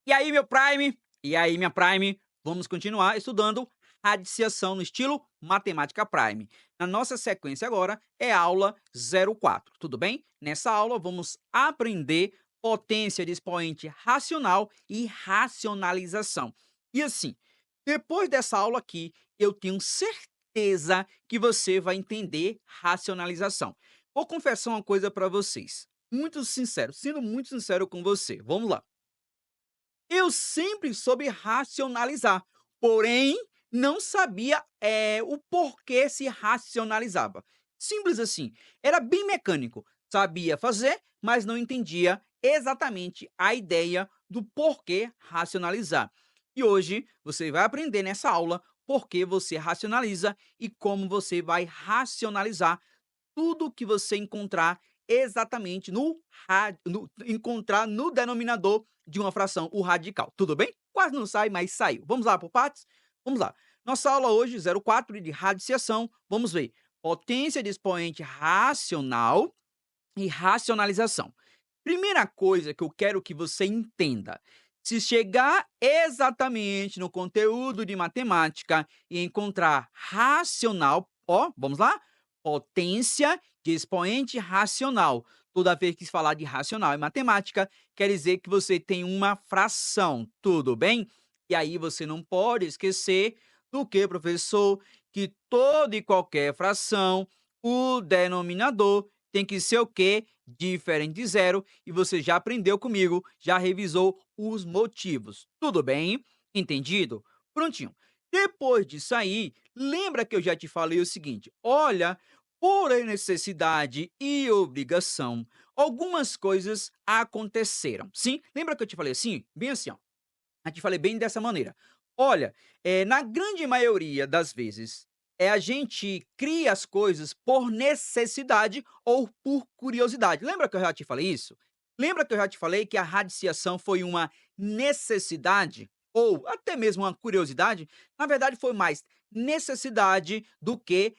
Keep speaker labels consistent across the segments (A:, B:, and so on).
A: E aí, meu Prime? E aí, minha Prime? Vamos continuar estudando radiciação no estilo Matemática Prime. Na nossa sequência agora é a aula 04, tudo bem? Nessa aula vamos aprender potência de expoente racional e racionalização. E assim, depois dessa aula aqui, eu tenho certeza que você vai entender racionalização. Vou confessar uma coisa para vocês, muito sincero, sendo muito sincero com você. Vamos lá. Eu sempre soube racionalizar, porém não sabia, o porquê se racionalizava. Simples assim, era bem mecânico, sabia fazer, mas não entendia exatamente a ideia do porquê racionalizar. E hoje você vai aprender nessa aula por que você racionaliza e como você vai racionalizar tudo que você encontrar exatamente encontrar no denominador de uma fração, o radical, tudo bem? Quase não sai, mas saiu. Vamos lá por partes? Vamos lá. Nossa aula hoje, 04 de radiciação, vamos ver potência de expoente racional e racionalização. Primeira coisa que eu quero que você entenda, se chegar exatamente no conteúdo de matemática e encontrar racional, ó, vamos lá? Potência de expoente racional. Toda vez que se falar de racional em matemática, quer dizer que você tem uma fração, tudo bem? E aí você não pode esquecer do que, professor, que toda e qualquer fração, o denominador tem que ser o quê? Diferente de zero, e você já aprendeu comigo, já revisou os motivos. Tudo bem? Entendido? Prontinho. Depois disso aí, lembra que eu já te falei o seguinte: olha, por necessidade e obrigação, algumas coisas aconteceram. Sim? Lembra que eu te falei assim? Bem assim, ó. Eu te falei bem dessa maneira. Olha, na grande maioria das vezes, a gente cria as coisas por necessidade ou por curiosidade. Lembra que eu já te falei isso? Lembra que eu já te falei que a radiciação foi uma necessidade ou até mesmo uma curiosidade? Na verdade, foi mais necessidade do que,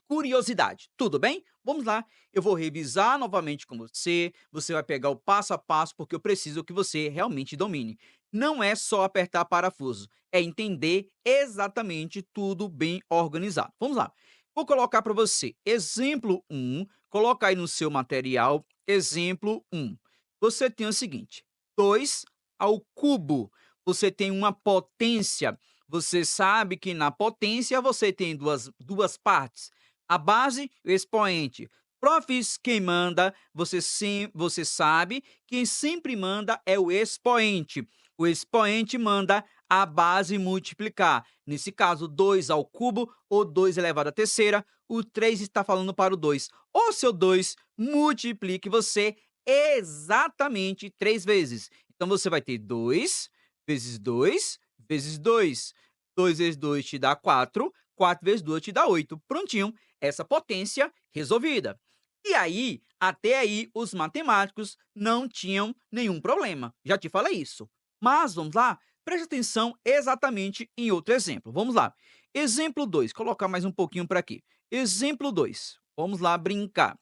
A: curiosidade. Tudo bem? Vamos lá, eu vou revisar novamente com você, você vai pegar o passo a passo, porque eu preciso que você realmente domine. Não é só apertar parafuso, é entender exatamente tudo bem organizado. Vamos lá. Vou colocar para você exemplo 1, coloca aí no seu material, exemplo 1. Você tem o seguinte: 2 ao cubo. Você tem uma potência. Você sabe que na potência você tem duas partes, a base e o expoente. Profs, quem manda, você sabe, quem sempre manda é o expoente. O expoente manda a base multiplicar. Nesse caso, 2 ao cubo ou 2 elevado à terceira. O 3 está falando para o 2. O seu 2 multiplique você exatamente 3 vezes. Então, você vai ter 2 vezes 2 vezes 2. 2 vezes 2 te dá 4. 4 vezes 2 te dá 8. Prontinho. Essa potência resolvida. E aí, até aí, os matemáticos não tinham nenhum problema. Já te falei isso. Mas vamos lá, preste atenção exatamente em outro exemplo. Vamos lá. Exemplo 2. Colocar mais um pouquinho para aqui. Exemplo 2. Vamos lá brincar.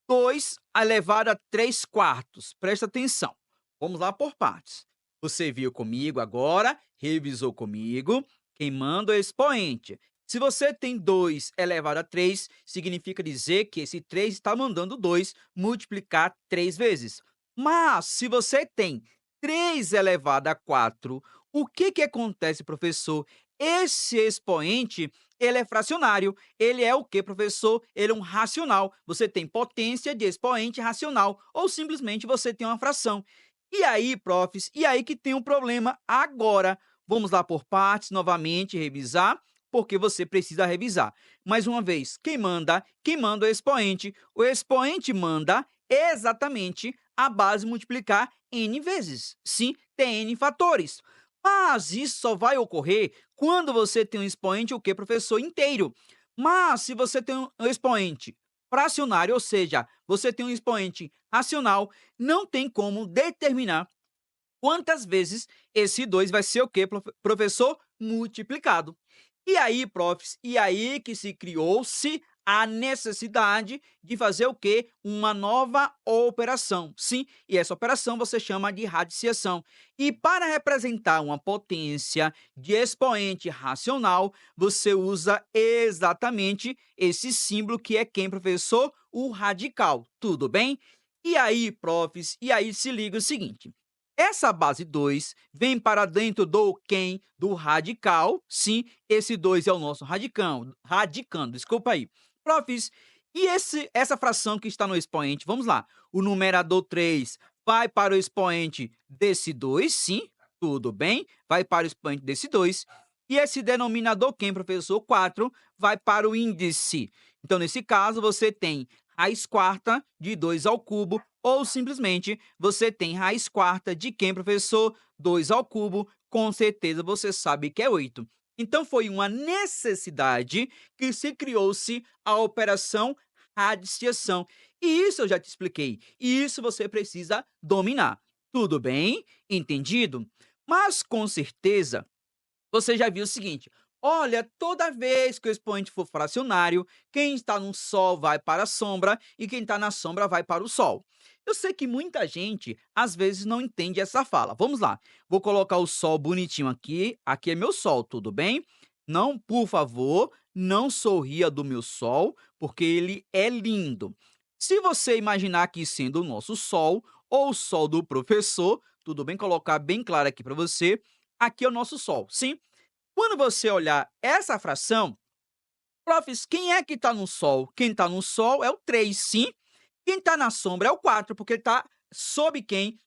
A: 2 elevado a 3 quartos. Presta atenção. Vamos lá por partes. Você viu comigo agora, revisou comigo. Quem manda é o expoente. Se você tem 2 elevado a 3, significa dizer que esse 3 está mandando 2 multiplicar 3 vezes. Mas, se você tem 3 elevado a 4, o que acontece, professor? Esse expoente, ele é fracionário. Ele é o que, professor? Ele é um racional. Você tem potência de expoente racional, ou simplesmente você tem uma fração. E aí, profs, e aí que tem um problema agora. Vamos lá por partes, novamente, revisar, porque você precisa revisar. Mais uma vez, quem manda? Quem manda é o expoente. O expoente manda exatamente a base multiplicar n vezes. Sim, tem n fatores. Mas isso só vai ocorrer quando você tem um expoente, o que, professor? Inteiro. Mas se você tem um expoente fracionário, ou seja, você tem um expoente racional, não tem como determinar quantas vezes esse 2 vai ser o que, professor? Multiplicado. E aí, profs, e aí que se criou-se a necessidade de fazer o quê? Uma nova operação. Sim, e essa operação você chama de radiciação. E para representar uma potência de expoente racional, você usa exatamente esse símbolo que é quem, professor? O radical. Tudo bem? E aí, profs, e aí se liga o seguinte. Essa base 2 vem para dentro do quem? Do radical. Sim, esse 2 é o nosso radicando, desculpa aí. Profs, e essa fração que está no expoente? Vamos lá. O numerador 3 vai para o expoente desse 2, sim, tudo bem, vai para o expoente desse 2. E esse denominador quem, professor? 4 vai para o índice. Então, nesse caso, você tem raiz quarta de 2 ao cubo, ou simplesmente você tem raiz quarta de quem, professor? 2 ao cubo, com certeza você sabe que é 8. Então, foi uma necessidade que se criou-se a operação radiciação. E isso eu já te expliquei. E isso você precisa dominar. Tudo bem? Entendido? Mas, com certeza, você já viu o seguinte: olha, toda vez que o expoente for fracionário, quem está no sol vai para a sombra e quem está na sombra vai para o sol. Eu sei que muita gente às vezes não entende essa fala. Vamos lá, vou colocar o sol bonitinho aqui. Aqui é meu sol, tudo bem? Não, por favor, não sorria do meu sol, porque ele é lindo. Se você imaginar aqui sendo o nosso sol ou o sol do professor, tudo bem? Colocar bem claro aqui para você. Aqui é o nosso sol, sim? Quando você olhar essa fração, profs, quem é que está no sol? Quem está no sol é o 3, sim. Quem está na sombra é o 4, porque ele está sob quem?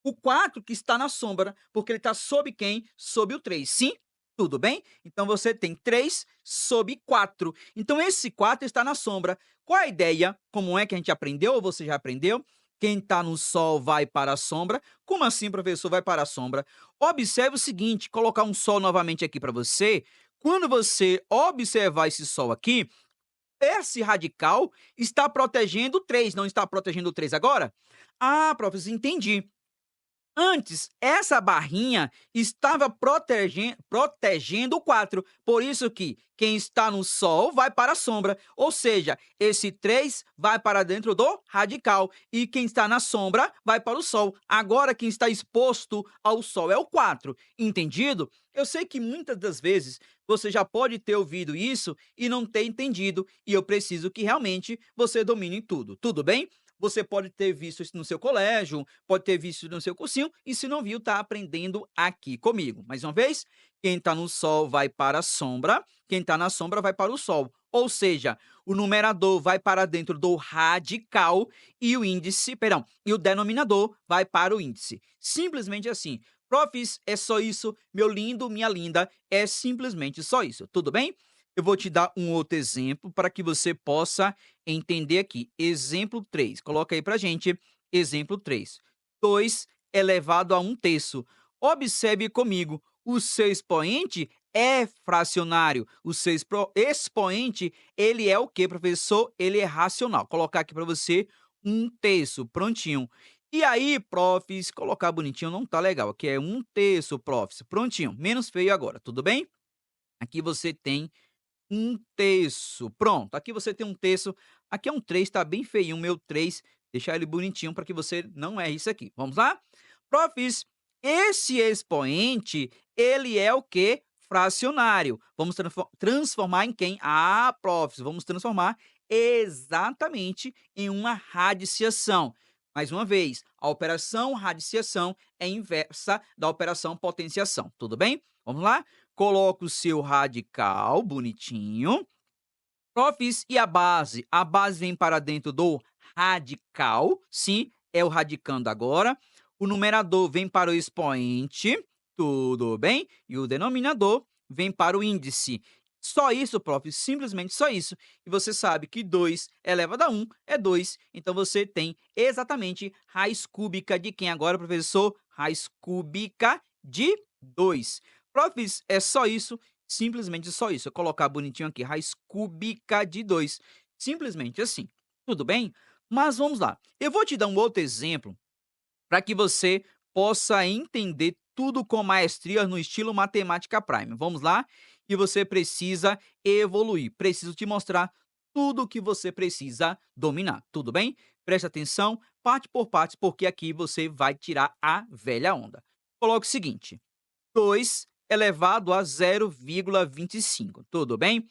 A: O 4 que está na sombra, porque ele está sob quem? Sob o 3, sim? Tudo bem? Então, você tem 3 sob 4. Então, esse 4 está na sombra. Qual a ideia? Como é que a gente aprendeu, ou você já aprendeu? Quem está no sol vai para a sombra. Como assim, professor, vai para a sombra? Observe o seguinte, colocar um sol novamente aqui para você. Quando você observar esse sol aqui, esse radical está protegendo o 3, não está protegendo o 3 agora? Ah, professor, entendi. Antes, essa barrinha estava protegendo o 4. Por isso que quem está no sol vai para a sombra. Ou seja, esse 3 vai para dentro do radical. E quem está na sombra vai para o sol. Agora, quem está exposto ao sol é o 4. Entendido? Eu sei que muitas das vezes você já pode ter ouvido isso e não ter entendido. E eu preciso que realmente você domine tudo. Tudo bem? Você pode ter visto isso no seu colégio, pode ter visto no seu cursinho, e se não viu, está aprendendo aqui comigo. Mais uma vez, quem está no sol vai para a sombra, quem está na sombra vai para o sol. Ou seja, o numerador vai para dentro do radical e o índice, perdão, e o denominador vai para o índice. Simplesmente assim. Profs, é só isso, meu lindo, minha linda, é simplesmente só isso, tudo bem? Eu vou te dar um outro exemplo para que você possa entender aqui. Exemplo 3. Coloca aí para gente. Exemplo 3. 2 elevado a 1/3. Observe comigo. O seu expoente é fracionário. O seu expoente, ele é o quê, professor? Ele é racional. Colocar aqui para você 1/3. Prontinho. E aí, profs, colocar bonitinho não tá legal. Aqui é 1/3, profs. Prontinho. Menos feio agora, tudo bem? Aqui você tem 1/3. Pronto, aqui você tem 1/3. Aqui é um 3, tá bem feinho o meu 3. Deixar ele bonitinho para que você não erre isso aqui. Vamos lá? Profs, esse expoente, ele é o quê? Fracionário. Vamos transformar em quem? Ah, profs, vamos transformar exatamente em uma radiciação. Mais uma vez, a operação radiciação é inversa da operação potenciação. Tudo bem? Vamos lá? Coloca o seu radical bonitinho. Profs, e a base? A base vem para dentro do radical, sim, é o radicando agora. O numerador vem para o expoente, tudo bem? E o denominador vem para o índice. Só isso, prof, simplesmente só isso. E você sabe que 2 elevado a 1 é 2. Então, você tem exatamente raiz cúbica de quem agora, professor? Raiz cúbica de 2. Profs, é só isso, simplesmente só isso. Eu colocar bonitinho aqui, raiz cúbica de 2. Simplesmente assim. Tudo bem? Mas vamos lá. Eu vou te dar um outro exemplo para que você possa entender tudo com maestria no estilo Matemática Prime. Vamos lá? e você precisa evoluir. Preciso te mostrar tudo o que você precisa dominar, tudo bem? Preste atenção, parte por parte, porque aqui você vai tirar a velha onda. Coloque o seguinte: 2 elevado a 0,25, tudo bem?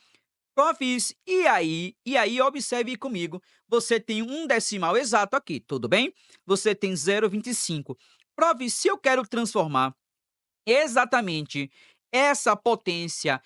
A: Profis, e aí observe comigo, você tem um decimal exato aqui, tudo bem? Você tem 0,25. Profis, se eu quero transformar exatamente essa potência,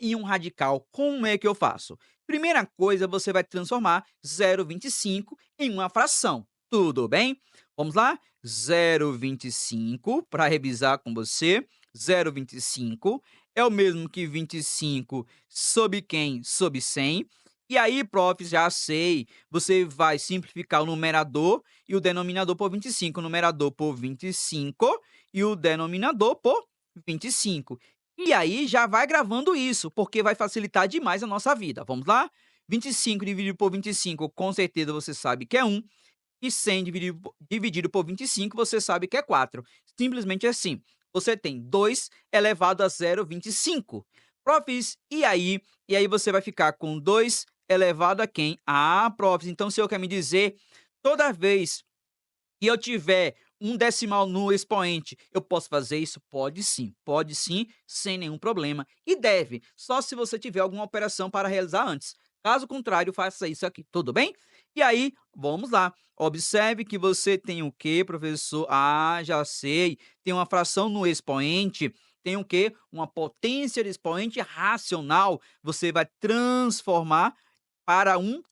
A: em um radical, como é que eu faço? Primeira coisa, você vai transformar 0,25 em uma fração, tudo bem? Vamos lá? 0,25 para revisar com você, 0,25 é o mesmo que 25 sobre quem? Sobre 100. E aí, prof, já sei, você vai simplificar o numerador e o denominador por 25, o numerador por 25 e o denominador por 25. E aí já vai gravando isso, porque vai facilitar demais a nossa vida. Vamos lá? 25 dividido por 25, com certeza você sabe que é 1. E 100 dividido por 25, você sabe que é 4. Simplesmente assim. Você tem 2 elevado a 0,25. Profs, e aí? E aí você vai ficar com 2 elevado a quem? Ah, profs, então o senhor quer me dizer, toda vez e eu tiver um decimal no expoente, eu posso fazer isso? Pode sim, sem nenhum problema. E deve, só se você tiver alguma operação para realizar antes. Caso contrário, faça isso aqui, tudo bem? E aí, vamos lá. Observe que você tem o quê, professor? Ah, já sei. Tem uma fração no expoente. Tem o quê? Uma potência de expoente racional. Você vai transformar para um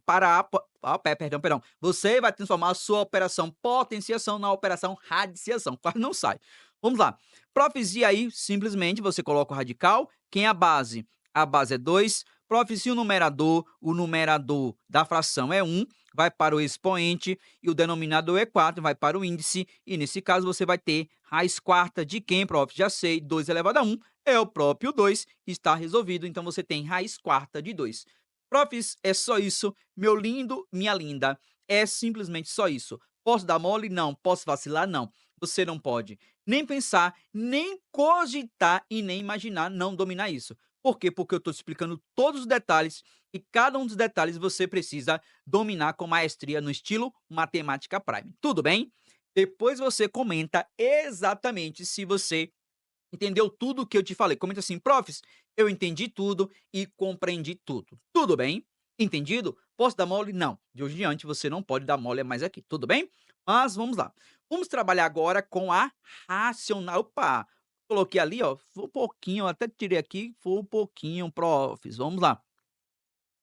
A: para a perdão. Você vai transformar a sua operação potenciação na operação radiciação. Quase não sai. Vamos lá. Profis, e aí, simplesmente você coloca o radical. Quem é a base? A base é 2. Profis, e o numerador da fração é 1, vai para o expoente, e o denominador é 4, vai para o índice, e nesse caso você vai ter raiz quarta de quem, prof? Já sei, 2 elevado a 1 é o próprio 2, está resolvido, então você tem raiz quarta de 2. Profs, é só isso, meu lindo, minha linda, é simplesmente só isso. Posso dar mole? Não. Posso vacilar? Não. Você não pode nem pensar, nem cogitar e nem imaginar não dominar isso. Por quê? Porque eu estou explicando todos os detalhes e cada um dos detalhes você precisa dominar com maestria no estilo Matemática Prime. Tudo bem? Depois você comenta exatamente se você entendeu tudo o que eu te falei. Comenta assim: "Profs, eu entendi tudo e compreendi tudo". Tudo bem? Entendido? Posso dar mole? Não. De hoje em diante você não pode dar mole mais aqui, tudo bem? Mas vamos lá. Vamos trabalhar agora com a racional opa, coloquei ali, ó, foi um pouquinho, até tirei aqui, foi um pouquinho, profs. Vamos lá,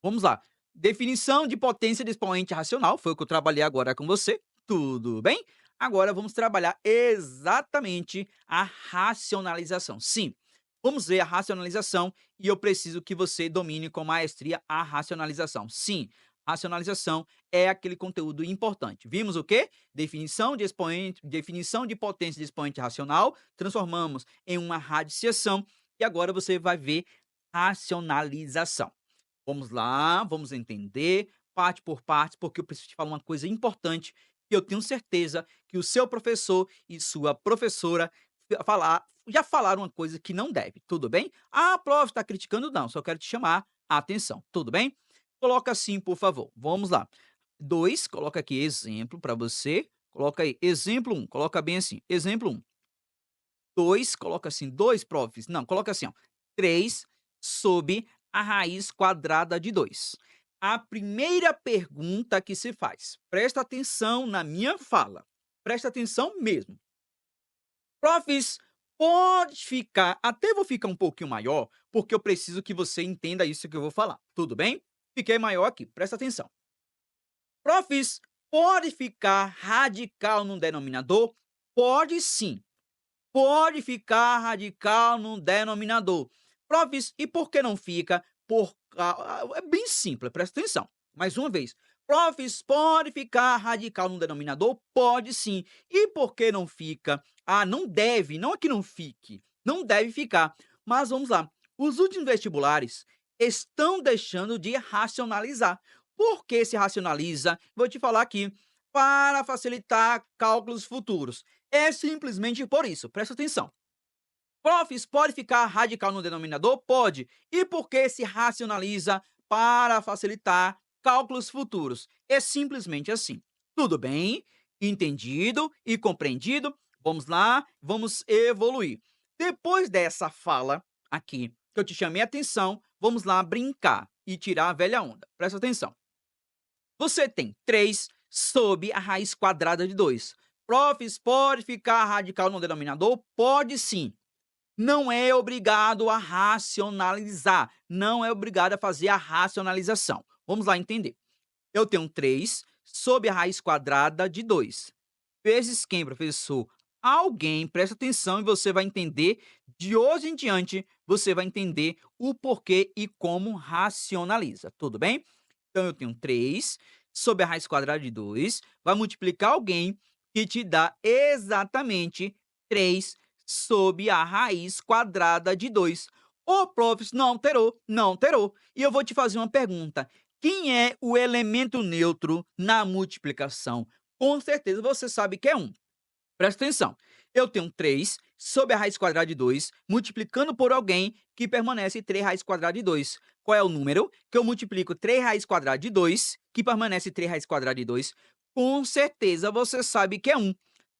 A: vamos lá. Definição de potência de expoente racional, foi o que eu trabalhei agora com você, tudo bem? Agora vamos trabalhar exatamente a racionalização. Sim, vamos ver a racionalização e eu preciso que você domine com maestria a racionalização. Sim, racionalização é aquele conteúdo importante. Vimos o quê? Definição de expoente, definição de potência de expoente racional, transformamos em uma radiciação e agora você vai ver racionalização. Vamos lá, vamos entender parte por parte, porque eu preciso te falar uma coisa importante que eu tenho certeza que o seu professor e sua professora já falaram uma coisa que não deve, tudo bem? Ah, prof, está criticando? Não, só quero te chamar a atenção, tudo bem? Coloca assim, por favor. Vamos lá. 2, coloca aqui exemplo para você. Coloca aí, exemplo 1, coloca bem assim, exemplo 1. 2, coloca assim, 2 profs. Não, coloca assim, ó, 3 sob a raiz quadrada de 2. A primeira pergunta que se faz, presta atenção na minha fala, presta atenção mesmo. Profs, pode ficar, até vou ficar um pouquinho maior, porque eu preciso que você entenda isso que eu vou falar, tudo bem? Fiquei maior aqui, presta atenção. Profs, pode ficar radical no denominador? Pode sim. Pode ficar radical no denominador. Profs, e por que não fica? É bem simples, presta atenção. Mais uma vez. Profs, pode ficar radical no denominador? Pode sim. E por que não fica? Ah, não deve, não é que não fique. Não deve ficar. Mas vamos lá. Os últimos vestibulares estão deixando de racionalizar. Por que se racionaliza? Vou te falar aqui. Para facilitar cálculos futuros. É simplesmente por isso, presta atenção. Profs, pode ficar radical no denominador? Pode. E por que se racionaliza para facilitar cálculos futuros? É simplesmente assim. Tudo bem? Entendido e compreendido? Vamos lá, vamos evoluir. Depois dessa fala aqui, que eu te chamei a atenção, vamos lá brincar e tirar a velha onda. Presta atenção. Você tem 3 sob a raiz quadrada de 2. Profs, pode ficar radical no denominador? Pode sim. Não é obrigado a racionalizar, não é obrigado a fazer a racionalização. Vamos lá entender. Eu tenho 3 sob a raiz quadrada de 2. Vezes quem, professor? Alguém, presta atenção e você vai entender, de hoje em diante, você vai entender o porquê e como racionaliza, tudo bem? Então eu tenho 3 sobre a raiz quadrada de 2, vai multiplicar alguém que te dá exatamente 3 sobre a raiz quadrada de 2. Ô, profs, não alterou, não alterou. E eu vou te fazer uma pergunta. Quem é o elemento neutro na multiplicação? Com certeza você sabe que é 1. Presta atenção. Eu tenho 3 sobre a raiz quadrada de 2, multiplicando por alguém que permanece 3 raiz quadrada de 2. Qual é o número que eu multiplico 3 raiz quadrada de 2, que permanece 3 raiz quadrada de 2? Com certeza você sabe que é 1.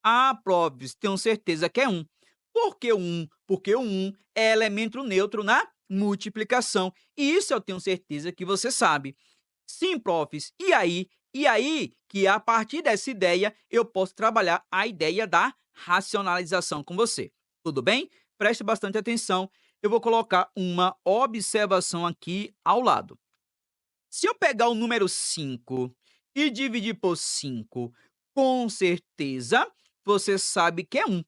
A: Ah, profs, tenho certeza que é 1. Por que o 1? Porque o 1 é elemento neutro na multiplicação. E isso eu tenho certeza que você sabe. Sim, profs. E aí? E aí que a partir dessa ideia eu posso trabalhar a ideia da racionalização com você. Tudo bem? Preste bastante atenção. Eu vou colocar uma observação aqui ao lado. Se eu pegar o número 5 e dividir por 5, com certeza você sabe que é 1.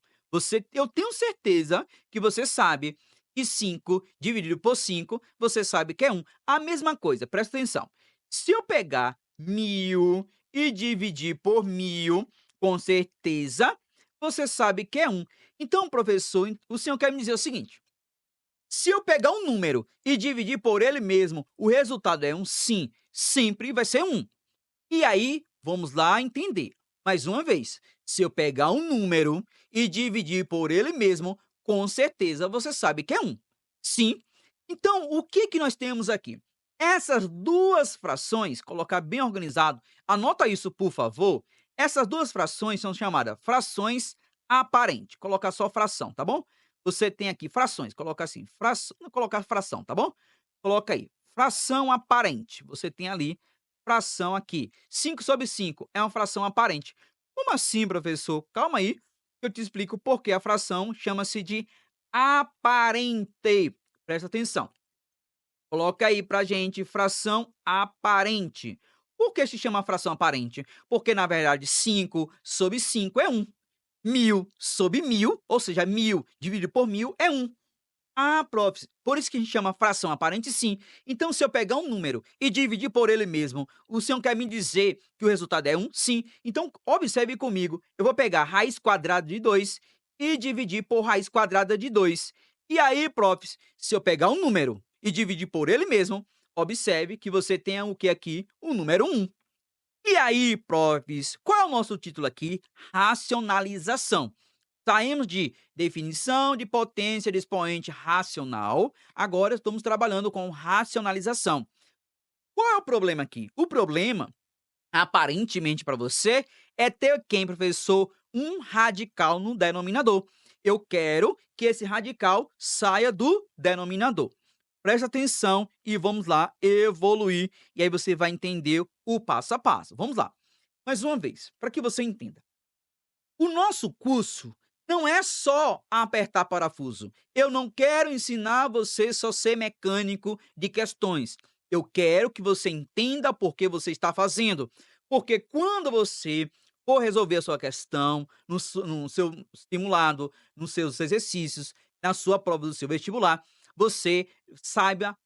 A: Eu tenho certeza que você sabe que 5 dividido por 5, você sabe que é 1. A mesma coisa, presta atenção. Se eu pegar 1000 e dividir por 1000, com certeza você sabe que é 1. Então, professor, o senhor quer me dizer o seguinte: se eu pegar um número e dividir por ele mesmo, o resultado é 1? Sim, sempre vai ser 1. E aí, vamos lá entender. Mais uma vez, se eu pegar um número e dividir por ele mesmo, com certeza você sabe que é 1. Sim. Então, o que que nós temos aqui? Essas duas frações, colocar bem organizado, anota isso, por favor. Essas duas frações são chamadas frações aparentes. Colocar só fração, tá bom? Você tem aqui frações, coloca assim, não colocar fração, tá bom? Coloca aí, fração aparente. Você tem ali fração aqui. 5 sobre 5 é uma fração aparente. Como assim, professor? Calma aí, eu te explico por que a fração chama-se de aparente. Presta atenção. Coloca aí pra gente fração aparente. Por que se chama fração aparente? Porque, na verdade, 5 sobre 5 é 1. 1000 sobre 1000, ou seja, 1000 dividido por 1000 é 1. Ah, prof, por isso que a gente chama fração aparente, sim. Então, se eu pegar um número e dividir por ele mesmo, o senhor quer me dizer que o resultado é 1? Sim. Então, observe comigo. Eu vou pegar raiz quadrada de 2 e dividir por raiz quadrada de 2. E aí, profs, se eu pegar um número e dividir por ele mesmo, observe que você tem o que aqui? O número 1. E aí, profs, qual é o nosso título aqui? Racionalização. Saímos de definição de potência de expoente racional, agora estamos trabalhando com racionalização. Qual é o problema aqui? O problema, aparentemente para você, é ter quem, professor? Um radical no denominador. Eu quero que esse radical saia do denominador. Presta atenção e vamos lá evoluir, e aí você vai entender o passo a passo. Vamos lá. Mais uma vez, para que você entenda. O nosso curso não é só apertar parafuso. Eu não quero ensinar você só ser mecânico de questões. Eu quero que você entenda por que você está fazendo. Porque quando você for resolver a sua questão, no seu simulado, nos seus exercícios, na sua prova do seu vestibular, você saiba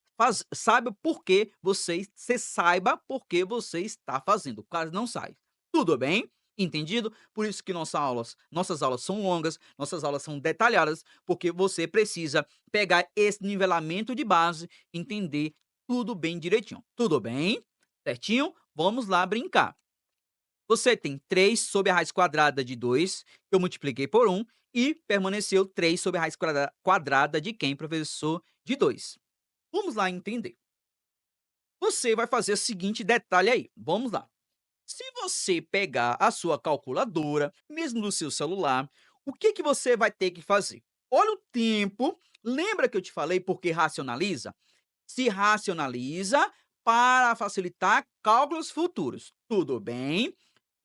A: por que você saiba por que você está fazendo. Caso não saiba. Tudo bem? Entendido? Por isso que nossas aulas são longas, nossas aulas são detalhadas, porque você precisa pegar esse nivelamento de base, entender tudo bem direitinho. Tudo bem? Certinho? Vamos lá brincar. Você tem 3 sobre a raiz quadrada de 2, que eu multipliquei por um, e permaneceu 3 sobre a raiz quadrada de quem, professor? De 2. Vamos lá entender. Você vai fazer o seguinte detalhe aí, vamos lá. Se você pegar a sua calculadora, mesmo no seu celular, o que que você vai ter que fazer? Olha o tempo, lembra que eu te falei porque racionaliza? Se racionaliza para facilitar cálculos futuros. Tudo bem?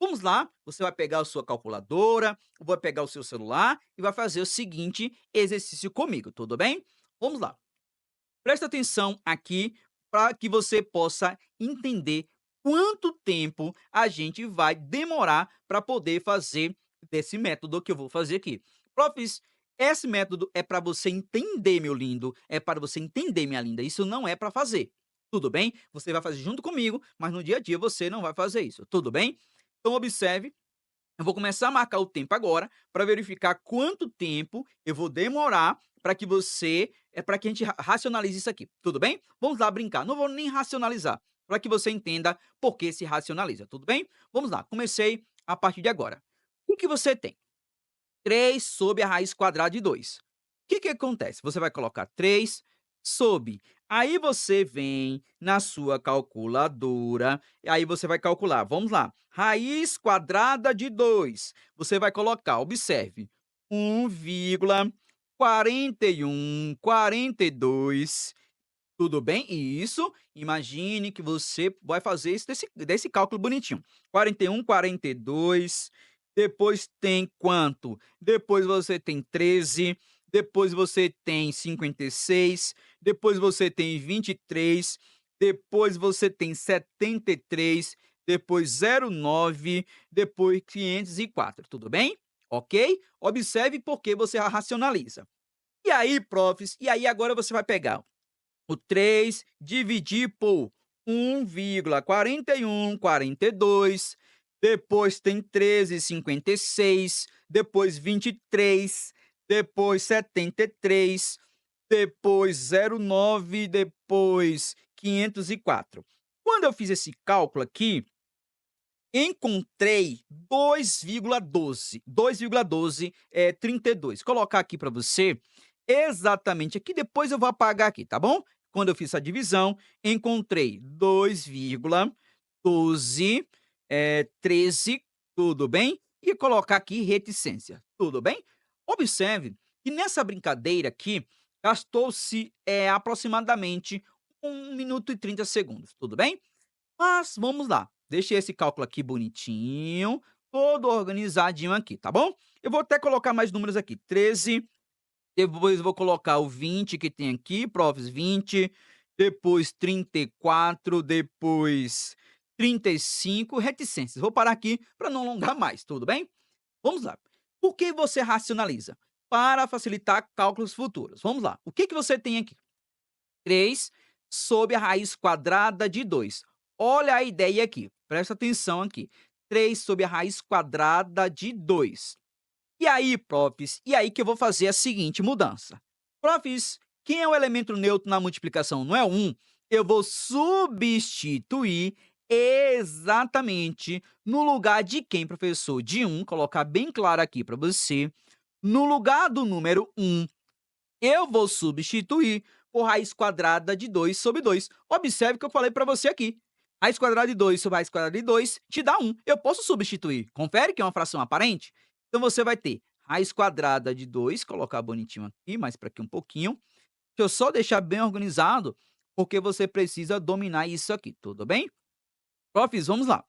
A: Vamos lá, você vai pegar a sua calculadora, vai pegar o seu celular e vai fazer o seguinte exercício comigo, tudo bem? Vamos lá. Presta atenção aqui para que você possa entender quanto tempo a gente vai demorar para poder fazer desse método que eu vou fazer aqui. Profs, esse método é para você entender, meu lindo, é para você entender, minha linda. Isso não é para fazer. Tudo bem? Você vai fazer junto comigo, mas no dia a dia você não vai fazer isso. Tudo bem? Então observe, eu vou começar a marcar o tempo agora para verificar quanto tempo eu vou demorar para que você para que a gente racionalize isso aqui, tudo bem? Vamos lá brincar, não vou nem racionalizar, para que você entenda por que se racionaliza, tudo bem? Vamos lá, comecei a partir de agora. O que você tem? 3 sobre a raiz quadrada de 2. O que que acontece? Você vai colocar 3 sobre, aí você vem na sua calculadora, e aí você vai calcular, vamos lá, raiz quadrada de 2. Você vai colocar, observe, 1,4142. Tudo bem? Isso, imagine que você vai fazer isso desse cálculo bonitinho. 41, 42, depois tem quanto? Depois você tem 13, depois você tem 56, depois você tem 23, depois você tem 73, depois 09, depois 504, tudo bem? Ok? Observe porque você racionaliza. E aí, profs, e aí agora você vai pegar o 3 dividir por 1,4142, depois tem 13,56, depois 23, depois 73, depois 09, depois 504. Quando eu fiz esse cálculo aqui, encontrei 2,12, 32. Colocar aqui para você exatamente aqui, depois eu vou apagar aqui, tá bom? Quando eu fiz a divisão, encontrei 2,12, 13, tudo bem? E colocar aqui reticência, tudo bem? Observe que nessa brincadeira aqui, gastou-se aproximadamente 1 minuto e 30 segundos, tudo bem? Mas vamos lá, deixei esse cálculo aqui bonitinho, todo organizadinho aqui, tá bom? Eu vou até colocar mais números aqui, 13, depois eu vou colocar o 20 que tem aqui, profs, 20, depois 34, depois 35, reticências. Vou parar aqui para não alongar mais, tudo bem? Vamos lá. Por que você racionaliza? Para facilitar cálculos futuros. Vamos lá. O que que você tem aqui? 3 sobre a raiz quadrada de 2. Olha a ideia aqui, presta atenção aqui. 3 sobre a raiz quadrada de 2. E aí, profs, e aí que eu vou fazer a seguinte mudança. Profs, quem é o elemento neutro na multiplicação? Não é 1? Eu vou substituir exatamente no lugar de quem, professor? De 1, colocar bem claro aqui para você. No lugar do número 1, eu vou substituir por raiz quadrada de 2 sobre 2. Observe que eu falei para você aqui. Raiz quadrada de 2 sobre raiz quadrada de 2 te dá 1. Eu posso substituir. Confere que é uma fração aparente? Então, você vai ter raiz quadrada de 2, colocar bonitinho aqui, mais para aqui um pouquinho. Deixa eu só deixar bem organizado, porque você precisa dominar isso aqui, tudo bem? Profs, vamos lá.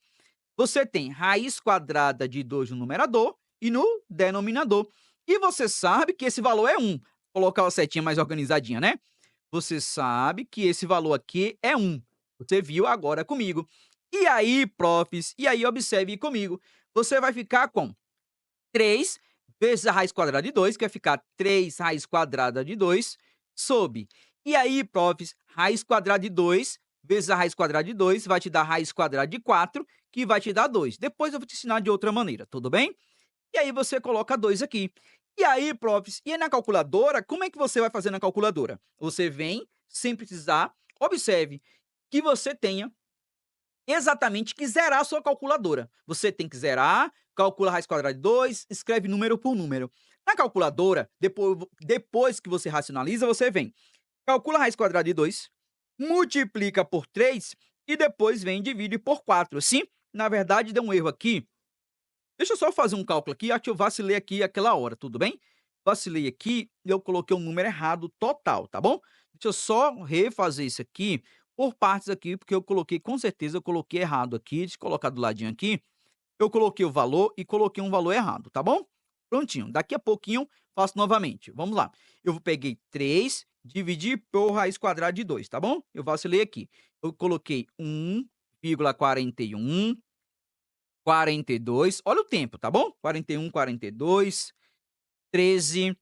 A: Você tem raiz quadrada de 2 no numerador e no denominador. E você sabe que esse valor é 1. Colocar a setinha mais organizadinha, né? Você sabe que esse valor aqui é 1. Você viu agora comigo. E aí, profs, e aí observe comigo. Você vai ficar com 3 vezes a raiz quadrada de 2, que vai ficar 3 raiz quadrada de 2, sobre. E aí, profs, raiz quadrada de 2 vezes a raiz quadrada de 2 vai te dar raiz quadrada de 4, que vai te dar 2. Depois eu vou te ensinar de outra maneira, tudo bem? E aí você coloca 2 aqui. E aí, profs, e aí na calculadora, como é que você vai fazer na calculadora? Você vem, sem precisar, observe que você tenha exatamente que zerar a sua calculadora. Você tem que zerar, calcula a raiz quadrada de 2, escreve número por número. Na calculadora, depois que você racionaliza, você vem, calcula a raiz quadrada de 2, multiplica por 3 e depois vem e divide por 4. Sim, na verdade deu um erro aqui. Deixa eu só fazer um cálculo aqui, acho que eu vacilei aqui aquela hora, tudo bem? Vacilei aqui e eu coloquei um número errado total, tá bom? Deixa eu só refazer isso aqui por partes aqui, porque eu coloquei, com certeza eu coloquei errado aqui, deixa eu colocar do ladinho aqui. Eu coloquei o valor e coloquei um valor errado, tá bom? Prontinho, daqui a pouquinho faço novamente. Vamos lá. Eu peguei 3, dividi por raiz quadrada de 2, tá bom? Eu vacilei aqui. Eu coloquei 1,41, 42, olha o tempo, tá bom? 41, 42, 13,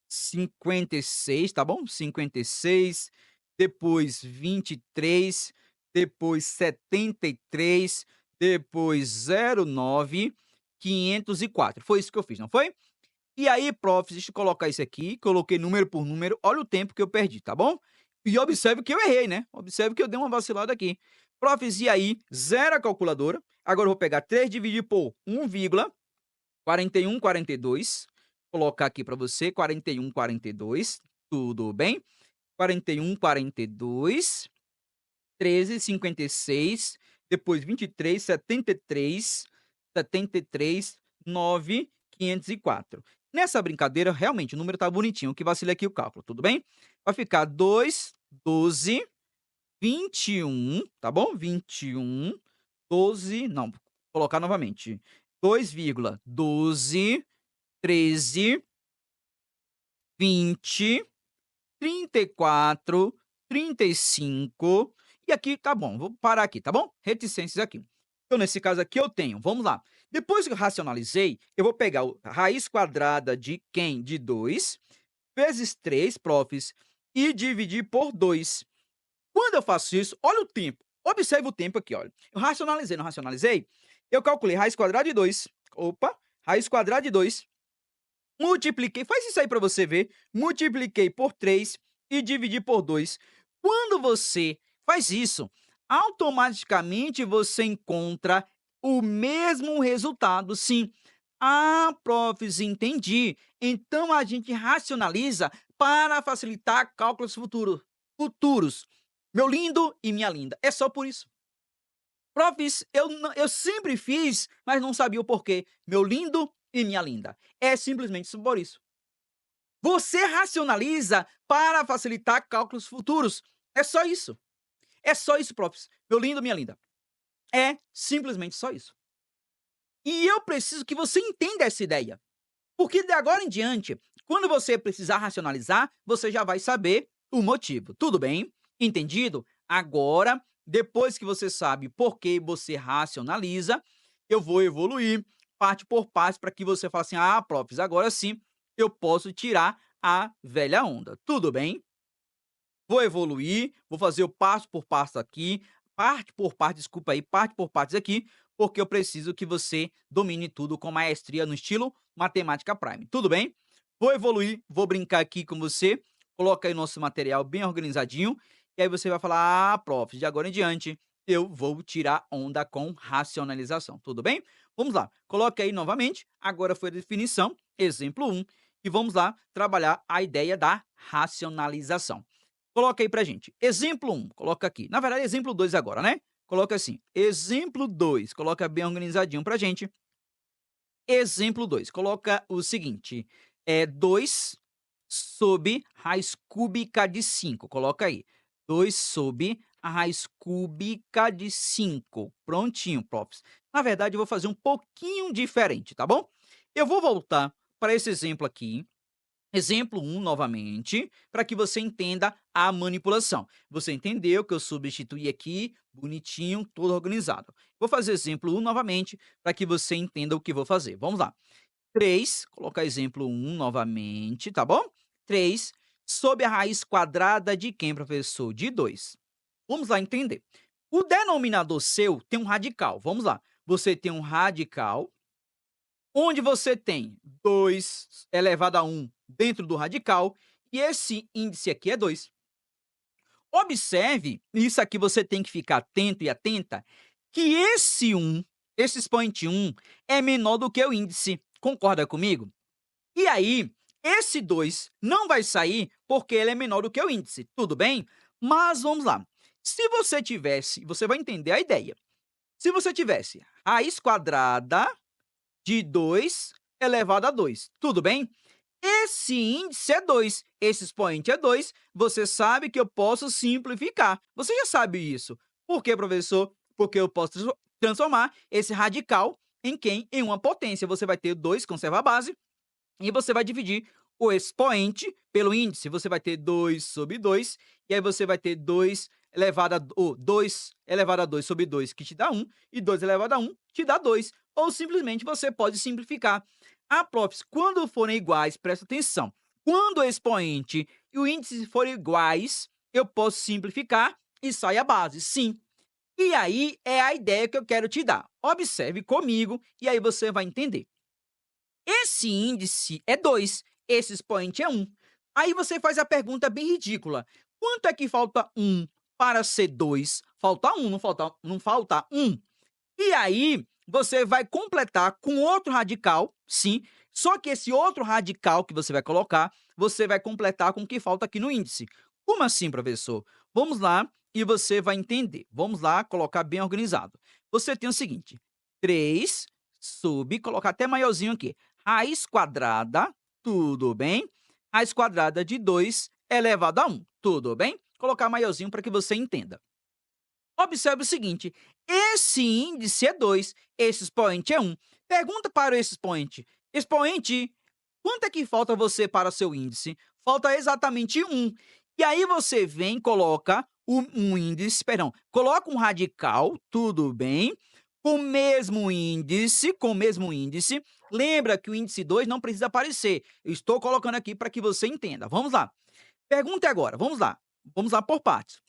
A: 56, tá bom? 56, depois 23, depois 73, depois 09, 504. Foi isso que eu fiz, não foi? E aí, prof, deixa eu colocar isso aqui, coloquei número por número, olha o tempo que eu perdi, tá bom? E observe que eu errei, né? Observe que eu dei uma vacilada aqui. Profs, e aí, zero a calculadora. Agora eu vou pegar 3 dividir por 1,4142. Colocar aqui para você, 4142, tudo bem? 4142, 13, 56, depois 23, 73, 73, 9, 504. Nessa brincadeira, realmente, o número tá bonitinho, que vacila aqui o cálculo, tudo bem? Vai ficar 2, 12, 21, tá bom? 21, 12, não, vou colocar novamente. 2,12, 13, 20, 34, 35, e aqui tá bom, vou parar aqui, tá bom? Reticências aqui. Então, nesse caso aqui eu tenho, vamos lá. Depois que eu racionalizei, eu vou pegar a raiz quadrada de quem? De 2, vezes 3, profs, e dividir por 2. Quando eu faço isso, olha o tempo. Observe o tempo aqui, olha. Eu racionalizei, não racionalizei? Eu calculei raiz quadrada de 2. Opa, raiz quadrada de 2. Multipliquei, faz isso aí para você ver. Multipliquei por 3 e dividi por 2. Quando você faz isso, automaticamente você encontra o mesmo resultado, sim. Ah, profs, entendi. Então a gente racionaliza para facilitar cálculos futuros. Meu lindo e minha linda, é só por isso. Profs, eu sempre fiz, mas não sabia o porquê. Meu lindo e minha linda. É simplesmente por isso. Você racionaliza para facilitar cálculos futuros. É só isso. É só isso, profs. Meu lindo, minha linda. É simplesmente só isso. E eu preciso que você entenda essa ideia. Porque de agora em diante, quando você precisar racionalizar, você já vai saber o motivo. Tudo bem? Entendido? Agora, depois que você sabe por que você racionaliza, eu vou evoluir parte por parte para que você fale assim: ah, profs, agora sim eu posso tirar a velha onda. Tudo bem? Vou evoluir, vou fazer o passo por passo aqui, parte por parte, desculpa aí, parte por partes aqui, porque eu preciso que você domine tudo com maestria no estilo Matemática Prime. Tudo bem? Vou evoluir, vou brincar aqui com você, coloca aí nosso material bem organizadinho, e aí você vai falar: ah, prof, de agora em diante eu vou tirar onda com racionalização. Tudo bem? Vamos lá, coloca aí novamente, agora foi a definição, exemplo 1, e vamos lá trabalhar a ideia da racionalização. Coloca aí pra gente. Exemplo 1, coloca aqui. Na verdade, exemplo 2 agora, né? Coloca assim. Exemplo 2, coloca bem organizadinho pra gente. Exemplo 2, coloca o seguinte: 2 sobre raiz cúbica de 5. Coloca aí. 2 sobre a raiz cúbica de 5. Prontinho, profs. Na verdade, eu vou fazer um pouquinho diferente, tá bom? Eu vou voltar para esse exemplo aqui. Exemplo 1 novamente, para que você entenda a manipulação. Você entendeu que eu substituí aqui, bonitinho, todo organizado. Vou fazer exemplo 1 novamente, para que você entenda o que vou fazer. Vamos lá. 3, colocar exemplo 1 novamente, tá bom? 3 sobre a raiz quadrada de quem, professor? De 2. Vamos lá entender. O denominador seu tem um radical. Vamos lá. Você tem um radical onde você tem 2 elevado a 1 dentro do radical, e esse índice aqui é 2. Observe, isso aqui você tem que ficar atento e atenta, que esse expoente 1, é menor do que o índice. Concorda comigo? E aí, esse 2 não vai sair porque ele é menor do que o índice, tudo bem? Mas vamos lá. Se você tivesse, você vai entender a ideia. Se você tivesse raiz quadrada de 2 elevado a 2, tudo bem? Esse índice é 2, esse expoente é 2, você sabe que eu posso simplificar. Você já sabe isso. Por quê, professor? Porque eu posso transformar esse radical em quem? Em uma potência. Você vai ter 2, conserva a base, e você vai dividir o expoente pelo índice. Você vai ter 2 sobre 2, e aí você vai ter 2 elevado a, 2 elevado a 2 sobre 2, que te dá 1, e 2 elevado a 1 te dá 2. Ou simplesmente você pode simplificar. Ah, profs, quando forem iguais, presta atenção. Quando o expoente e o índice forem iguais, eu posso simplificar e sai a base. Sim. E aí é a ideia que eu quero te dar. Observe comigo e aí você vai entender. Esse índice é 2, esse expoente é 1. Aí você faz a pergunta bem ridícula. Quanto é que falta 1 para ser 2? Falta 1, não falta 1. E aí você vai completar com outro radical, sim, só que esse outro radical que você vai colocar, você vai completar com o que falta aqui no índice. Como assim, professor? Vamos lá e você vai entender. Vamos lá colocar bem organizado. Você tem o seguinte, 3 sobre, colocar até maiorzinho aqui, raiz quadrada, tudo bem? Raiz quadrada de 2 elevado a 1, tudo bem? Colocar maiorzinho para que você entenda. Observe o seguinte, esse índice é 2, esse expoente é 1. Pergunta para esse expoente. Expoente, quanto é que falta você para seu índice? Falta exatamente 1. E aí você vem, coloca um índice, perdão, coloca um radical, tudo bem, com o mesmo índice. Lembra que o índice 2 não precisa aparecer. Eu estou colocando aqui para que você entenda. Vamos lá. Pergunta agora, vamos lá. Vamos lá por partes.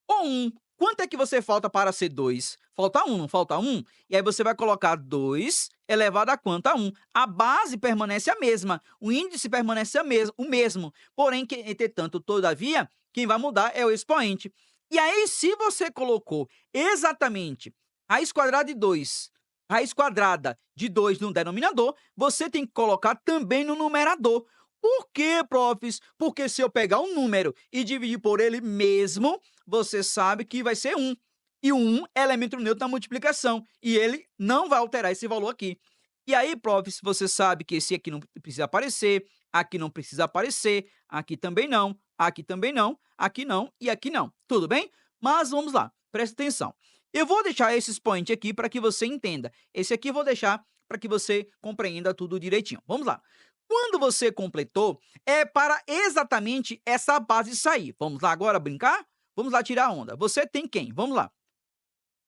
A: O 1, quanto é que você falta para ser 2? Falta 1, não falta 1? E aí você vai colocar 2 elevado a quanto? A 1. A base permanece a mesma, o índice permanece o mesmo. Porém, entretanto, todavia, quem vai mudar é o expoente. E aí, se você colocou exatamente raiz quadrada de 2, raiz quadrada de 2 no denominador, você tem que colocar também no numerador. Por quê, profs? Porque se eu pegar um número e dividir por ele mesmo, você sabe que vai ser 1. E o 1 é elemento neutro na multiplicação. E ele não vai alterar esse valor aqui. E aí, profs, você sabe que esse aqui não precisa aparecer, aqui não precisa aparecer, aqui também não, aqui também não, aqui não e aqui não. Tudo bem? Mas vamos lá, presta atenção. Eu vou deixar esse expoente aqui para que você entenda. Esse aqui eu vou deixar para que você compreenda tudo direitinho. Vamos lá. Quando você completou, é para exatamente essa base sair. Vamos lá agora brincar? Vamos lá tirar a onda. Você tem quem? Vamos lá.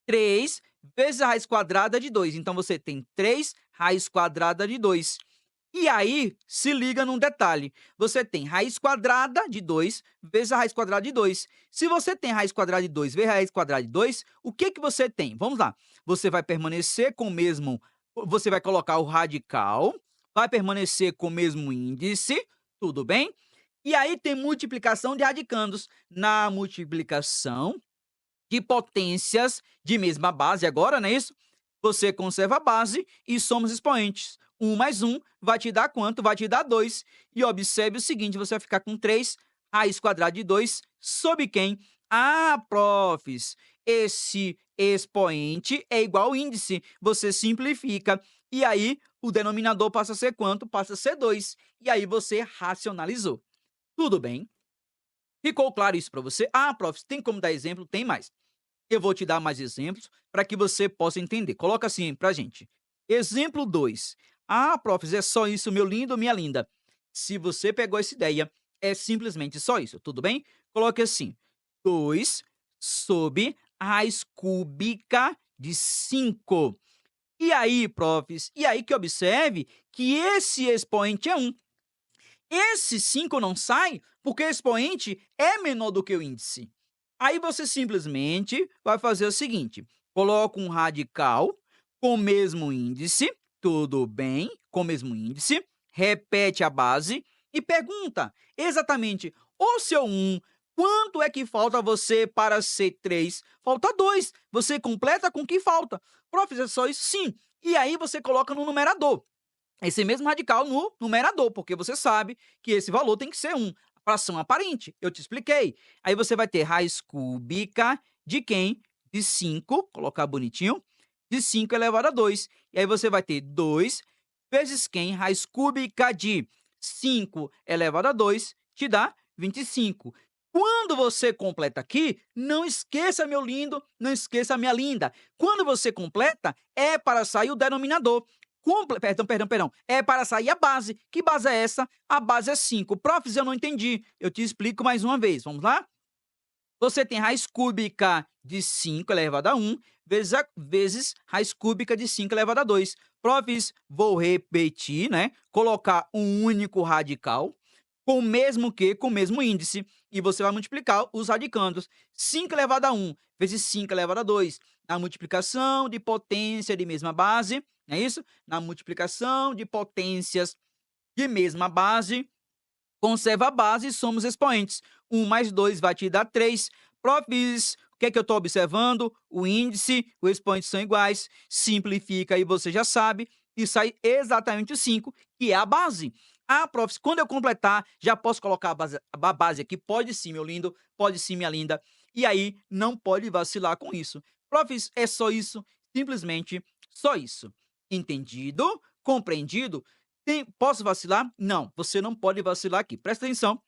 A: 3 vezes a raiz quadrada de 2. Então, você tem 3 raiz quadrada de 2. E aí, se liga num detalhe. Você tem raiz quadrada de 2 vezes a raiz quadrada de 2. Se você tem raiz quadrada de 2 vezes a raiz quadrada de 2, o que você tem? Vamos lá. Você vai permanecer com o mesmo... Você vai colocar o radical, vai permanecer com o mesmo índice, tudo bem? E aí tem multiplicação de radicandos. Na multiplicação de potências de mesma base agora, não é isso? Você conserva a base e somos expoentes. 1 mais 1 vai te dar quanto? Vai te dar 2. E observe o seguinte, você vai ficar com 3 raiz quadrada de 2 sobre quem? Ah, profs, esse expoente é igual ao índice. Você simplifica. E aí, o denominador passa a ser quanto? Passa a ser 2. E aí, você racionalizou. Tudo bem? Ficou claro isso para você? Ah, profs, tem como dar exemplo? Tem mais. Eu vou te dar mais exemplos para que você possa entender. Coloca assim para a gente. Exemplo 2. Ah, profs, é só isso, meu lindo, minha linda. Se você pegou essa ideia, é simplesmente só isso, tudo bem? Coloque assim. 2 sobre a raiz cúbica de 5. E aí, profs, e aí que observe que esse expoente é 1. Esse 5 não sai porque o expoente é menor do que o índice. Aí você simplesmente vai fazer o seguinte, coloca um radical com o mesmo índice, tudo bem, com o mesmo índice, repete a base e pergunta exatamente, ô seu 1, Quanto é que falta você para ser 3? Falta 2. Você completa com o que falta. Prof, é só isso? Sim. E aí você coloca no numerador esse mesmo radical no numerador, porque você sabe que esse valor tem que ser 1. Fração aparente, eu te expliquei. Aí você vai ter raiz cúbica de quem? De 5, colocar bonitinho, de 5 elevado a 2. E aí você vai ter 2 vezes quem? Raiz cúbica de 5 elevado a 2 te dá 25. Quando você completa aqui, não esqueça, meu lindo, não esqueça, minha linda. Quando você completa, é para sair o denominador. Perdão. É para sair a base. Que base é essa? A base é 5. Profs, eu não entendi. Eu te explico mais uma vez. Vamos lá? Você tem raiz cúbica de 5 elevado a 1 vezes raiz cúbica de 5 elevado a 2. Profs, vou repetir, né? Colocar um único radical com o mesmo que, com o mesmo índice. E você vai multiplicar os radicandos. 5 elevado a 1 vezes 5 elevado a 2. Na multiplicação de potência de mesma base, não é isso? Na multiplicação de potências de mesma base, conserva a base e somos expoentes. 1 mais 2 vai te dar 3. Profs, o que é que eu estou observando? O índice, o expoente são iguais. Simplifica e você já sabe. E sai exatamente o 5, que é a base. Ah, profs, quando eu completar, já posso colocar a base aqui? Pode sim, meu lindo. Pode sim, minha linda. E aí, não pode vacilar com isso. Profs, é só isso. Simplesmente só isso. Entendido? Compreendido? Posso vacilar? Não, você não pode vacilar aqui. Presta atenção.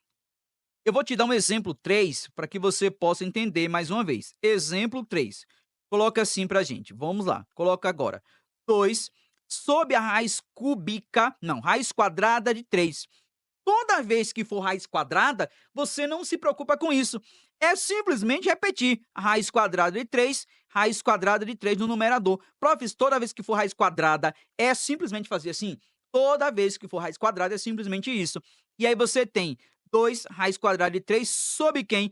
A: Eu vou te dar um exemplo 3 para que você possa entender mais uma vez. Exemplo 3. Coloca assim para a gente. Vamos lá. Coloca agora. 2 sob a raiz cúbica, não, raiz quadrada de 3. Toda vez que for raiz quadrada, você não se preocupa com isso. É simplesmente repetir a raiz quadrada de 3, raiz quadrada de 3 no numerador. Profs, toda vez que for raiz quadrada, é simplesmente fazer assim? Toda vez que for raiz quadrada, é simplesmente isso. E aí você tem 2 raiz quadrada de 3 sobre quem?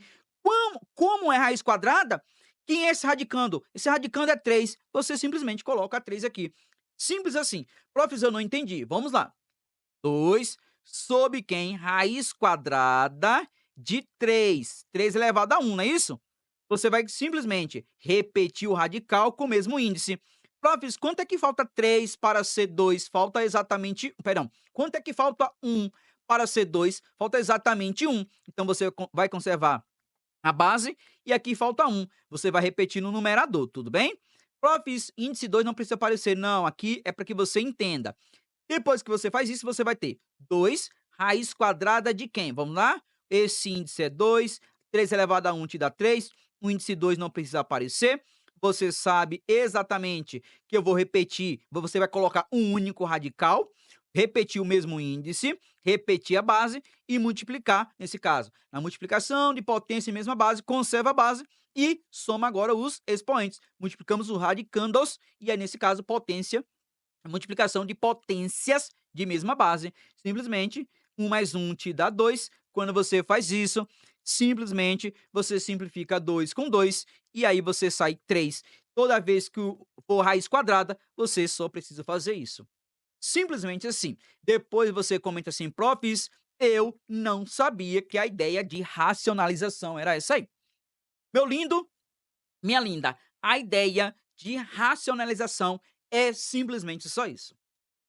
A: Como é raiz quadrada? Quem é esse radicando? Esse radicando é 3. Você simplesmente coloca 3 aqui. Simples assim. Profs, eu não entendi. Vamos lá. 2 sobre quem? Raiz quadrada de 3. 3 elevado a 1, não é isso? Você vai simplesmente repetir o radical com o mesmo índice. Profs, quanto é que falta 3 para ser 2? Falta exatamente... Perdão. Quanto é que falta 1 para ser 2? Falta exatamente 1. Então, você vai conservar a base e aqui falta 1. Você vai repetir no numerador, tudo bem? Profs, índice 2 não precisa aparecer. Não, aqui é para que você entenda. Depois que você faz isso, você vai ter 2 raiz quadrada de quem? Vamos lá? Esse índice é 2, 3 elevado a 1 te dá 3, o índice 2 não precisa aparecer. Você sabe exatamente que eu vou repetir, você vai colocar um único radical, repetir o mesmo índice, repetir a base e multiplicar, nesse caso. Na multiplicação de potência e mesma base, conserva a base e soma agora os expoentes. Multiplicamos os radicandos e aí, nesse caso, potência, multiplicação de potências de mesma base. Simplesmente, 1 mais 1 te dá 2. Quando você faz isso, simplesmente você simplifica 2 com 2 e aí você sai 3. Toda vez que for raiz quadrada, você só precisa fazer isso. Simplesmente assim. Depois você comenta assim, profs, eu não sabia que a ideia de racionalização era essa aí. Meu lindo, minha linda, a ideia de racionalização é simplesmente só isso.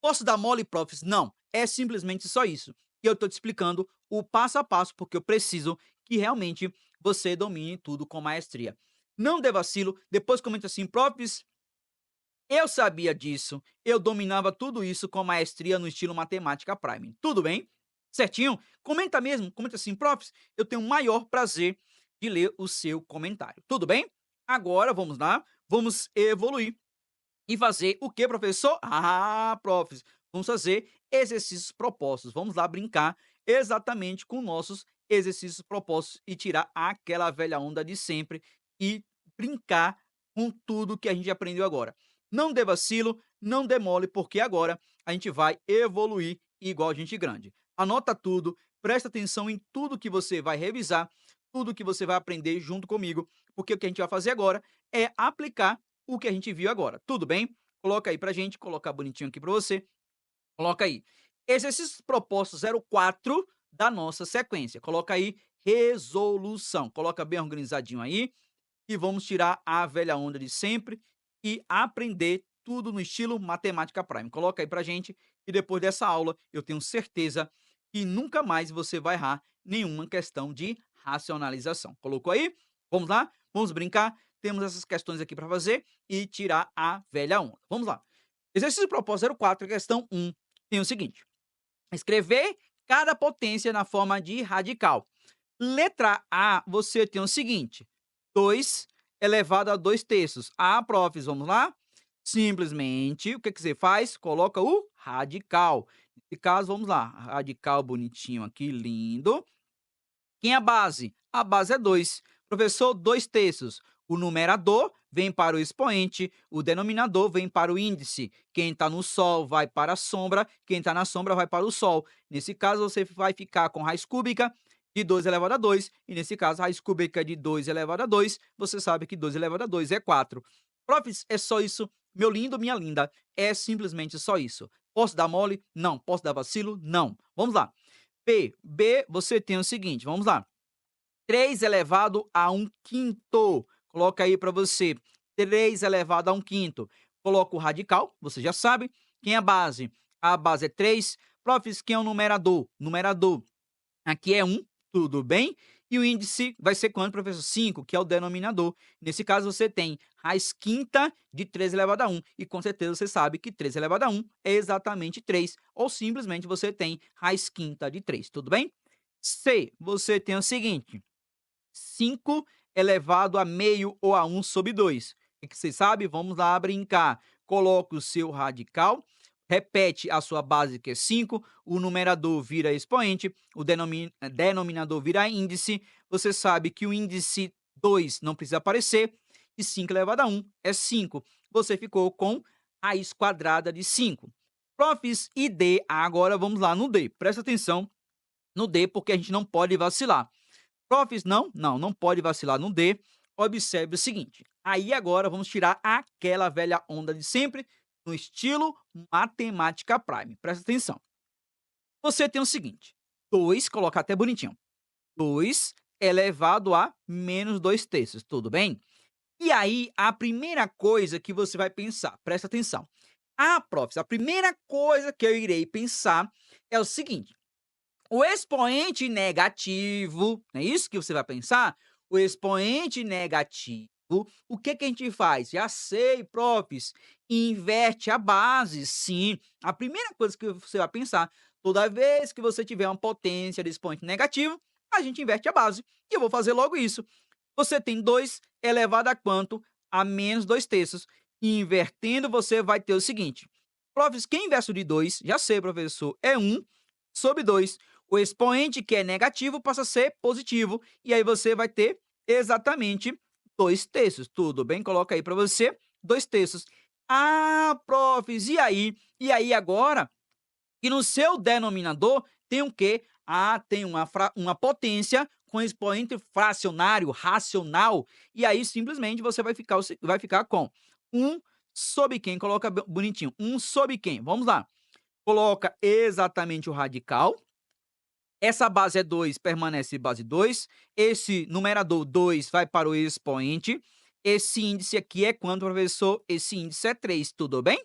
A: Posso dar mole, profs? Não, é simplesmente só isso. E eu estou te explicando o passo a passo, porque eu preciso que realmente você domine tudo com maestria. Não dê vacilo, depois comenta assim, profs, eu sabia disso, eu dominava tudo isso com maestria no estilo matemática prime. Tudo bem? Certinho? Comenta mesmo, comenta assim, profs, eu tenho o maior prazer de ler o seu comentário. Tudo bem? Agora vamos lá, vamos evoluir e fazer o que, professor? Ah, profs, vamos fazer exercícios propostos. Vamos lá brincar exatamente com nossos exercícios propostos e tirar aquela velha onda de sempre e brincar com tudo que a gente aprendeu agora. Não dê vacilo, não demole, porque agora a gente vai evoluir igual gente grande. Anota tudo, presta atenção em tudo que você vai revisar, tudo que você vai aprender junto comigo, porque o que a gente vai fazer agora é aplicar o que a gente viu agora. Tudo bem? Coloca aí pra gente, colocar bonitinho aqui pra você. Coloca aí. Exercícios propostos 04 da nossa sequência. Coloca aí, resolução. Coloca bem organizadinho aí e vamos tirar a velha onda de sempre e aprender tudo no estilo Matemática Prime. Coloca aí pra gente e depois dessa aula eu tenho certeza que nunca mais você vai errar nenhuma questão de racionalização. Colocou aí? Vamos lá? Vamos brincar? Temos essas questões aqui para fazer e tirar a velha onda. Vamos lá. Exercício proposto 04, questão 1, tem o seguinte: escrever cada potência na forma de radical. Letra A, você tem o seguinte: 2 elevado a 2 terços. Ah, profs, vamos lá? Simplesmente, o que você faz? Coloca o radical. Nesse caso, vamos lá. Radical bonitinho aqui, lindo. Quem é a base? A base é 2. Professor, 2 terços. O numerador vem para o expoente, o denominador vem para o índice. Quem está no sol vai para a sombra, quem está na sombra vai para o sol. Nesse caso, você vai ficar com raiz cúbica de 2 elevado a 2, e nesse caso, raiz cúbica de 2 elevado a 2, você sabe que 2 elevado a 2 é 4. Profs, é só isso? Meu lindo, minha linda, é simplesmente só isso. Posso dar mole? Não. Posso dar vacilo? Não. Vamos lá. B, você tem o seguinte, vamos lá. 3 elevado a 1 quinto. Coloca aí para você. 3 elevado a 1 quinto. Coloca o radical, você já sabe. Quem é a base? A base é 3. Profs, quem é o numerador? Numerador aqui é 1, tudo bem? E o índice vai ser quanto, professor? 5, que é o denominador. Nesse caso, você tem raiz quinta de 3 elevado a 1. E com certeza você sabe que 3 elevado a 1 é exatamente 3. Ou simplesmente você tem raiz quinta de 3, tudo bem? C, você tem o seguinte: 5 elevado a meio ou a 1 sobre 2. O que você sabe? Vamos lá brincar. Coloca o seu radical, repete a sua base, que é 5, o numerador vira expoente, o denominador vira índice. Você sabe que o índice 2 não precisa aparecer, e 5 elevado a 1 é 5. Você ficou com raiz quadrada de 5. Profs, e D? Agora vamos lá no D. Presta atenção no D, porque a gente não pode vacilar. Profs, não pode vacilar no D. Observe o seguinte: aí agora vamos tirar aquela velha onda de sempre, no estilo Matemática Prime. Presta atenção. Você tem o seguinte: 2, colocar até bonitinho, 2 elevado a menos 2 terços, tudo bem? E aí, a primeira coisa que você vai pensar, presta atenção. Profs, a primeira coisa que eu irei pensar é o seguinte: o expoente negativo, não é isso que você vai pensar? O expoente negativo, o que a gente faz? Já sei, profs, inverte a base, sim. A primeira coisa que você vai pensar, toda vez que você tiver uma potência de expoente negativo, a gente inverte a base. E eu vou fazer logo isso. Você tem 2 elevado a quanto? A menos 2 terços. E invertendo, você vai ter o seguinte: profs, quem inverso de 2, já sei, professor, é 1 sobre 2. O expoente, que é negativo, passa a ser positivo. E aí você vai ter exatamente 2 terços. Tudo bem? Coloca aí para você 2 terços. Profs, e aí? E aí agora, que no seu denominador tem o quê? Tem uma potência com expoente fracionário, racional. E aí simplesmente você vai ficar com 1 sobre quem? Coloca bonitinho. 1 sobre quem? Vamos lá. Coloca exatamente o radical. Essa base é 2, permanece base 2. Esse numerador 2 vai para o expoente. Esse índice aqui é quanto, professor? Esse índice é 3, tudo bem?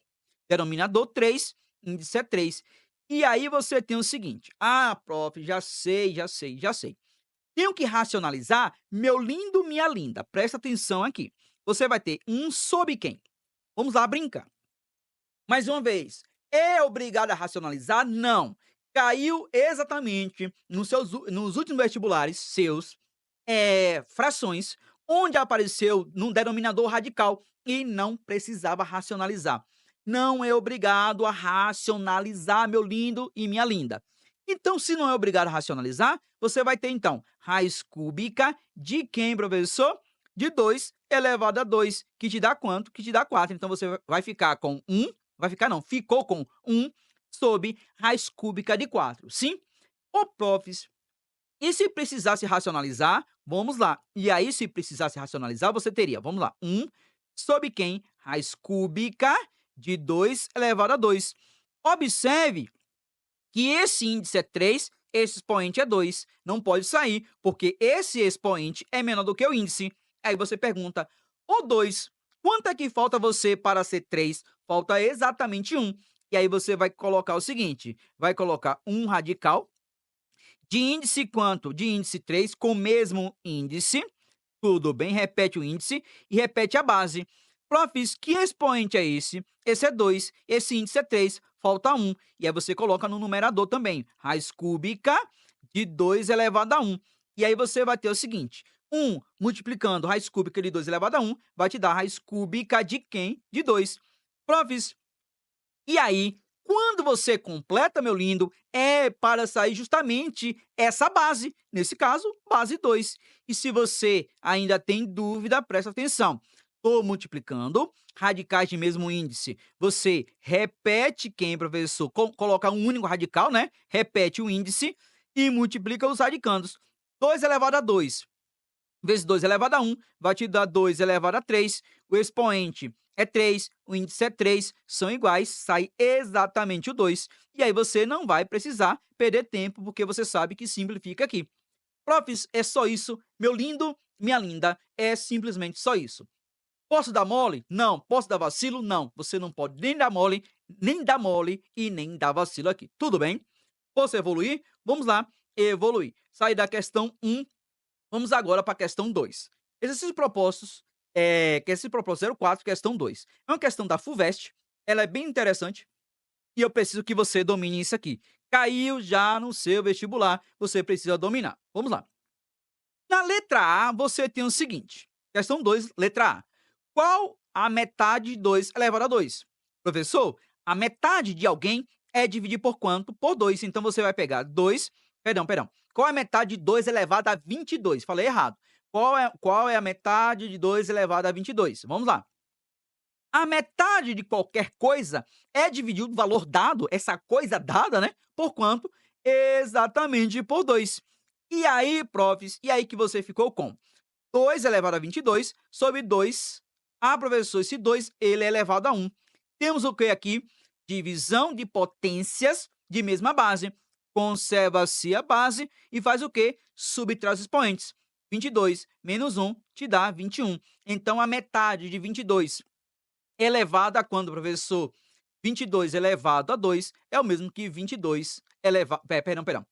A: Denominador 3, índice é 3. E aí você tem o seguinte: prof, já sei. Tenho que racionalizar, meu lindo, minha linda. Presta atenção aqui. Você vai ter 1 sobre quem? Vamos lá brincar. Mais uma vez, é obrigado a racionalizar? Não. Caiu exatamente nos últimos vestibulares seus, frações, onde apareceu num denominador radical e não precisava racionalizar. Não é obrigado a racionalizar, meu lindo e minha linda. Então, se não é obrigado a racionalizar, você vai ter, então, raiz cúbica de quem, professor? De 2 elevado a 2, que te dá quanto? Que te dá 4. Então, você vai ficar com 1, ficou com 1 sobre raiz cúbica de 4, sim? Profs, e se precisasse racionalizar, vamos lá. E aí, se precisasse racionalizar, você teria, vamos lá, 1 sobre quem? Raiz cúbica de 2 elevado a 2. Observe que esse índice é 3, esse expoente é 2, não pode sair, porque esse expoente é menor do que o índice. Aí você pergunta, ô 2, quanto é que falta você para ser 3? Falta exatamente 1. E aí você vai colocar o seguinte, vai colocar um radical de índice quanto? De índice 3 com o mesmo índice. Tudo bem, repete o índice e repete a base. Profis, que expoente é esse? Esse é 2, esse índice é 3, falta 1. E aí você coloca no numerador também, raiz cúbica de 2 elevado a 1. E aí você vai ter o seguinte, 1 multiplicando raiz cúbica de 2 elevado a 1, vai te dar raiz cúbica de quem? De 2. Profis, e aí, quando você completa, meu lindo, é para sair justamente essa base, nesse caso, base 2. E se você ainda tem dúvida, presta atenção. Estou multiplicando radicais de mesmo índice. Você repete quem, professor? Coloca um único radical, né? Repete o índice e multiplica os radicandos. 2 elevado a 2 vezes 2 elevado a 1 vai te dar 2 elevado a 3. O expoente é 3, o índice é 3, são iguais, sai exatamente o 2. E aí você não vai precisar perder tempo, porque você sabe que simplifica aqui. Profs, é só isso, meu lindo, minha linda, é simplesmente só isso. Posso dar mole? Não. Posso dar vacilo? Não. Você não pode nem dar mole e nem dar vacilo aqui. Tudo bem? Posso evoluir? Vamos lá, evoluir. Sair da questão 1. Vamos agora para a questão 2. Exercícios propostos, exercício proposto 04, questão 2. É uma questão da FUVEST, ela é bem interessante e eu preciso que você domine isso aqui. Caiu já no seu vestibular, você precisa dominar. Vamos lá. Na letra A, você tem o seguinte, questão 2, letra A. Qual a metade de 2 elevado a 2? Professor, a metade de alguém é dividir por quanto? Por 2. Então você vai pegar 2, perdão. Qual é a metade de 2 elevado a 22? Falei errado. Qual é a metade de 2 elevado a 22? Vamos lá. A metade de qualquer coisa é dividir o valor dado, essa coisa dada, né? Por quanto? Exatamente por 2. E aí, profs, e aí que você ficou com 2 elevado a 22 sobre 2. Ah, professor, esse 2 ele é elevado a 1. Temos o que aqui? Divisão de potências de mesma base. Conserva-se a base e faz o quê? Subtrai os expoentes. 22 menos 1 te dá 21. Então, a metade de 22 elevado a quando, professor? 22 elevado a 2 é o mesmo que 22 elevado... Perdão.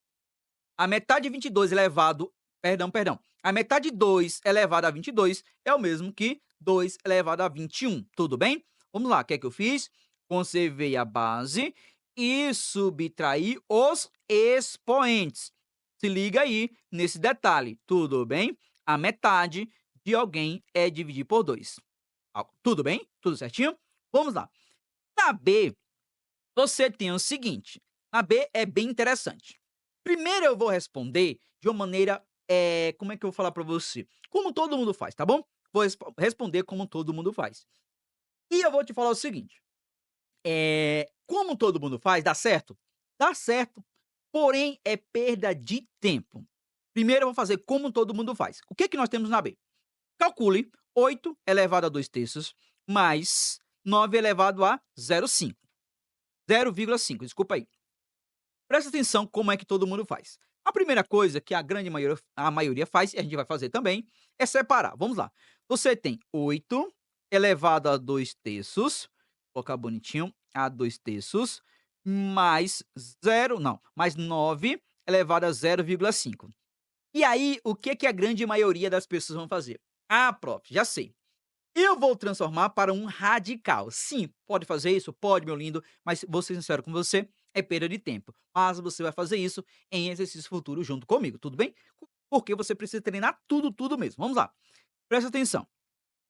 A: A metade de 22 elevado... Perdão. A metade de 2 elevado a 22 é o mesmo que 2 elevado a 21. Tudo bem? Vamos lá, o que é que eu fiz? Conservei a base e subtraí os expoentes. Se liga aí nesse detalhe. Tudo bem? A metade de alguém é dividir por 2. Tudo bem? Tudo certinho? Vamos lá. Na B, você tem o seguinte. Na B é bem interessante. Primeiro eu vou responder de uma maneira, como é que eu vou falar para você? Como todo mundo faz, tá bom? Vou responder como todo mundo faz. E eu vou te falar o seguinte. Como todo mundo faz, dá certo? Dá certo. Porém, é perda de tempo. Primeiro eu vou fazer como todo mundo faz. O que nós temos na B? Calcule 8 elevado a 2 terços mais 9 elevado a 0,5. 0,5, desculpa aí. Presta atenção como é que todo mundo faz. A primeira coisa que a maioria faz, e a gente vai fazer também, é separar. Vamos lá. Você tem 8 elevado a 2 terços, vou colocar bonitinho, a 2 terços, mais 9 elevado a 0,5. E aí, o que a grande maioria das pessoas vão fazer? Ah, prof, já sei. Eu vou transformar para um radical. Sim, pode fazer isso? Pode, meu lindo, mas vou ser sincero com você, é perda de tempo. Mas você vai fazer isso em exercício futuro junto comigo, tudo bem? Porque você precisa treinar tudo mesmo. Vamos lá. Presta atenção.